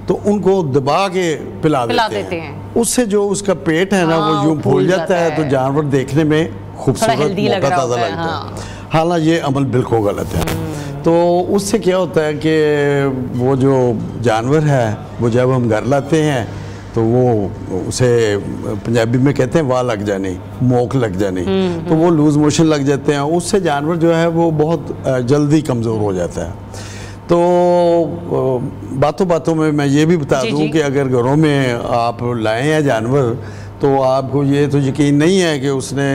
तो उनको दबा के पिला देते हैं। उससे जो उसका पेट है ना वो यूं फूल जाता है, तो जानवर देखने में खूबसूरत मोटा ताज़ा लगता है। हालांकि ये अमल बिल्कुल गलत है। तो उससे क्या होता है कि वो जो जानवर है वो जब हम घर लाते हैं तो वो उसे पंजाबी में कहते हैं वाह लग जाने, मोक लग जाने, तो वो लूज मोशन लग जाते हैं। उससे जानवर जो है वो बहुत जल्दी कमज़ोर हो जाता है। तो बातों बातों में मैं ये भी बता दूं कि अगर घरों में आप लाए हैं जानवर, तो आपको ये तो यकीन नहीं है कि उसने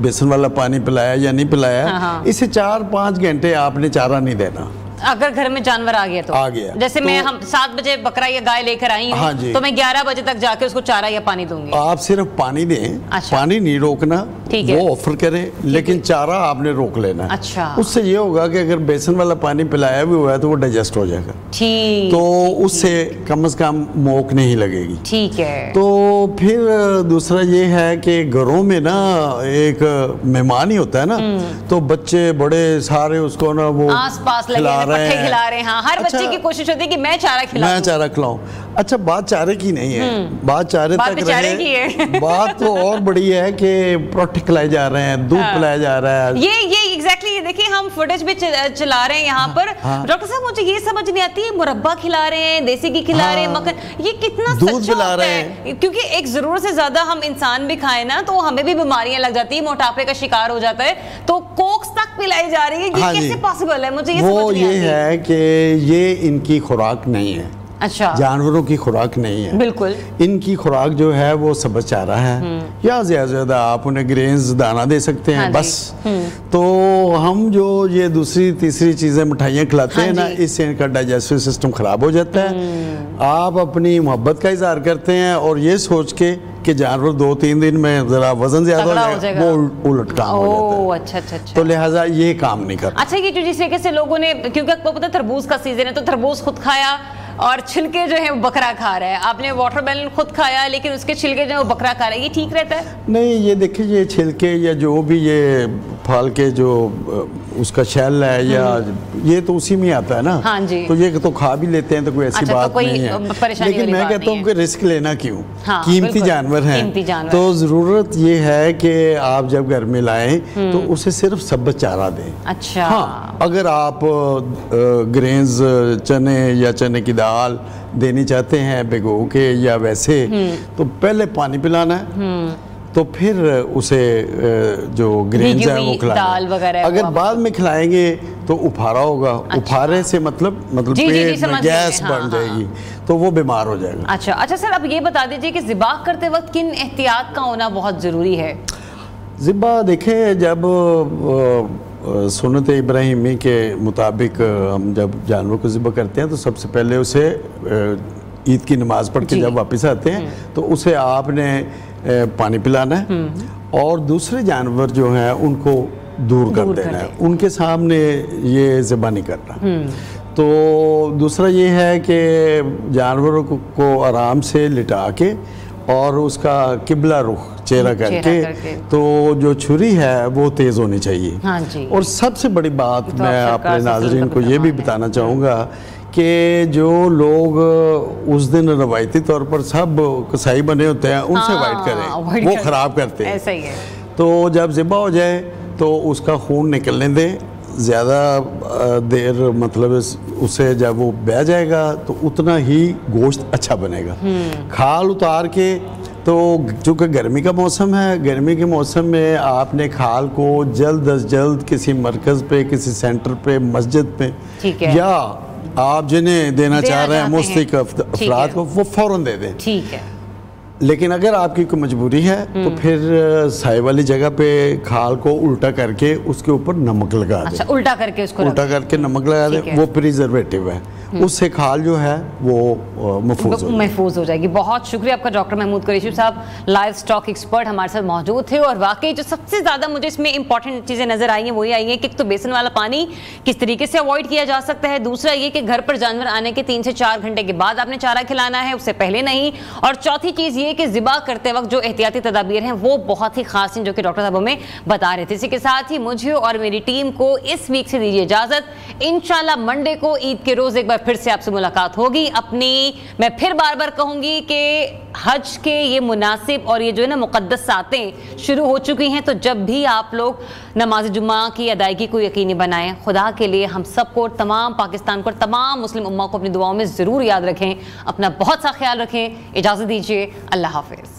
बेसन वाला पानी पिलाया या नहीं पिलाया। इसे 4-5 घंटे आपने चारा नहीं देना। अगर घर में जानवर आ गया तो आ गया, जैसे तो हम 7 बजे बकरा या गाय लेकर आई हूँ, हाँ, तो मैं 11 बजे तक जाके उसको चारा या पानी दूंगी। आप सिर्फ पानी दें। अच्छा। पानी नहीं रोकना, वो ऑफर करें, लेकिन चारा आपने रोक लेना है। अच्छा। उससे ये होगा कि अगर बेसन वाला पानी पिलाया भी हुआ है तो वो डाइजेस्ट हो जाएगा। ठीक। तो उससे कम से कम मोक नहीं लगेगी। ठीक है। तो फिर दूसरा ये है कि घरों में ना एक मेहमान ही होता है ना, तो बच्चे बड़े सारे उसको ना वो आस-पास लगे पट्टे खिला रहे हैं। हाँ, हर बच्चे की कोशिश होती है कि मैं चारा खिलाऊं। अच्छा, बात चारे की नहीं है, बात चारे तक रहे। बात तो और बड़ी है कि प्रोटीन खिलाए जा रहे हैं, दूध पिलाया जा रहा है। ये एग्जैक्टली देखिए, हम फुटेज भी चला रहे हैं यहाँ पर। डॉक्टर साहब, मुझे ये समझ नहीं आती है, मुरब्बा खिला रहे हैं, देसी घी खिला रहे हैं, मक्खन, ये कितना दूध पिला रहे हैं? क्योंकि एक जरूरत से ज्यादा हम इंसान भी खाए ना तो हमें भी बीमारियां लग जाती है, मोटापे का शिकार हो जाता है, तो कोक्स तक पिलाई जा रही है। ये कैसे पॉसिबल है? मुझे ये समझ नहीं आती। है कि ये इनकी खुराक नहीं है। अच्छा। जानवरों की खुराक नहीं है। बिल्कुल। इनकी खुराक जो है वो सब्ज़ चारा है, या ज़्यादा आप उन्हें ग्रेन्स दाना दे सकते हैं, बस। तो हम जो ये दूसरी तीसरी चीज़ें मिठाइयाँ खिलाते हैं ना, इससे इनका डाइजेस्टिव सिस्टम ख़राब हो जाता है। आप अपनी मोहब्बत का इजहार करते हैं और ये सोच के कि जानवर 2-3 दिन में जरा वजन ज्यादा हो जाए, वो उलट काम हो जाता है। अच्छा। तो लिहाजा ये काम नहीं करता। अच्छा, ये जो जिस तरीके से लोगों ने, क्योंकि आपको पता है तरबूज का सीजन है, तो तरबूज खुद खाया और छिलके जो है वो बकरा खा रहा है। आपने वाटरमेलन खुद खाया लेकिन उसके छिलके जो है वो बकरा खा रहा है, ये ठीक रहता है? नहीं, ये देखिए, ये छिलके या जो भी ये फल के जो उसका शेल है या ये तो उसी में आता है ना। हाँ जी। तो ये तो खा भी लेते हैं, तो कोई ऐसी बात नहीं है। लेकिन मैं कहता हूँ कि रिस्क लेना क्यों, कीमती जानवर हैं, तो ज़रूरत ये है कि आप जब घर में लाएं तो उसे सिर्फ सब्ज़ चारा दें। अच्छा। हाँ, अगर आप ग्रेन्स चने या चने की दाल देनी चाहते हैं भिगो के या वैसे, तो पहले पानी पिलाना है, तो फिर उसे जो ग्रेन्स है वो खिलाना है। अगर बाद में खिलाएंगे तो उफारा होगा। अच्छा। उफारे से मतलब पेट में गैस बढ़ जाएगी, तो वो बीमार हो जाएगा। अच्छा सर, अब ये बता दीजिए कि ज़िबाह करते वक्त किन एहतियात का होना बहुत ज़रूरी है? ज़िबाह देखें, जब सुन्नत इब्राहिमी के मुताबिक हम जब जानवर को ज़िबा करते हैं तो सबसे पहले उसे ईद की नमाज पढ़ के जब वापस आते हैं तो उसे आपने पानी पिलाना है और दूसरे जानवर जो हैं उनको दूर कर देना है, उनके सामने ये ज़िबा नहीं करना। तो दूसरा ये है कि जानवरों को आराम से लिटा के और उसका किबला रुख चेहरा करके, तो जो छुरी है वो तेज़ होनी चाहिए। हाँ जी। और सबसे बड़ी बात मैं अपने नाज़रीन को ये भी बताना चाहूँगा कि जो लोग उस दिन रवायती तौर पर सब कसाई बने होते हैं, उनसे अवॉइड करें, वो ख़राब करते हैं। ऐसा ही है। तो जब ज़िबा हो जाए तो उसका खून निकलने दें, ज़्यादा देर मतलब उसे जब वो बह जाएगा तो उतना ही गोश्त अच्छा बनेगा। खाल उतार के, तो चूँकि गर्मी का मौसम है, गर्मी के मौसम में आपने खाल को जल्द अज जल्द किसी मरकज़ पे, किसी सेंटर पे, मस्जिद पे, या आप जिन्हें देना चाह रहे हैं मुस्तहिक अफराद को, वो फ़ौरन दे दें। ठीक है। लेकिन अगर आपकी कोई मजबूरी है तो फिर साए वाली जगह पे खाल को उल्टा करके उसके ऊपर नमक लगा दें। अच्छा, उल्टा करके उसको नमक लगा दें, वो प्रिजर्वेटिव है, उससे खाल जो है वो महफूज हो जाएगी। बहुत शुक्रिया आपका डॉक्टर महमूद कुरैशी साहब, लाइव स्टॉक एक्सपर्ट हमारे साथ मौजूद थे। और वाकई जो सबसे ज़्यादा मुझे इसमें इंपॉर्टेंट चीज़ें नजर आई हैं वही आई हैं कि तो बेसन वाला पानी किस तरीके से अवॉइड किया जा सकता है, दूसरा ये कि घर पर जानवर आने के 3 से 4 घंटे के बाद आपने चारा खिलाना है, उससे पहले नहीं, और चौथी चीज़ ये कि ज़िबा करते वक्त जो एहतियाती तदाबीर हैं वो बहुत ही खास हैं जो कि डॉक्टर साहब हमें बता रहे थे। इसी के साथ ही मुझे और मेरी टीम को इस वीक से दीजिए इजाज़त। इंशाल्लाह मंडे को ईद के रोज़ एक बार फिर से आपसे मुलाकात होगी। मैं फिर बार बार कहूंगी कि हज के ये मुनासिब और ये जो है ना मुक़द्दस सातें शुरू हो चुकी हैं, तो जब भी आप लोग नमाज जुम्मा की अदायगी को यकीनी बनाएं, खुदा के लिए हम सबको, तमाम पाकिस्तान को, तमाम मुस्लिम उम्मा को अपनी दुआओं में ज़रूर याद रखें। अपना बहुत सा ख्याल रखें। इजाज़त दीजिए, अल्लाह हाफ़िज़।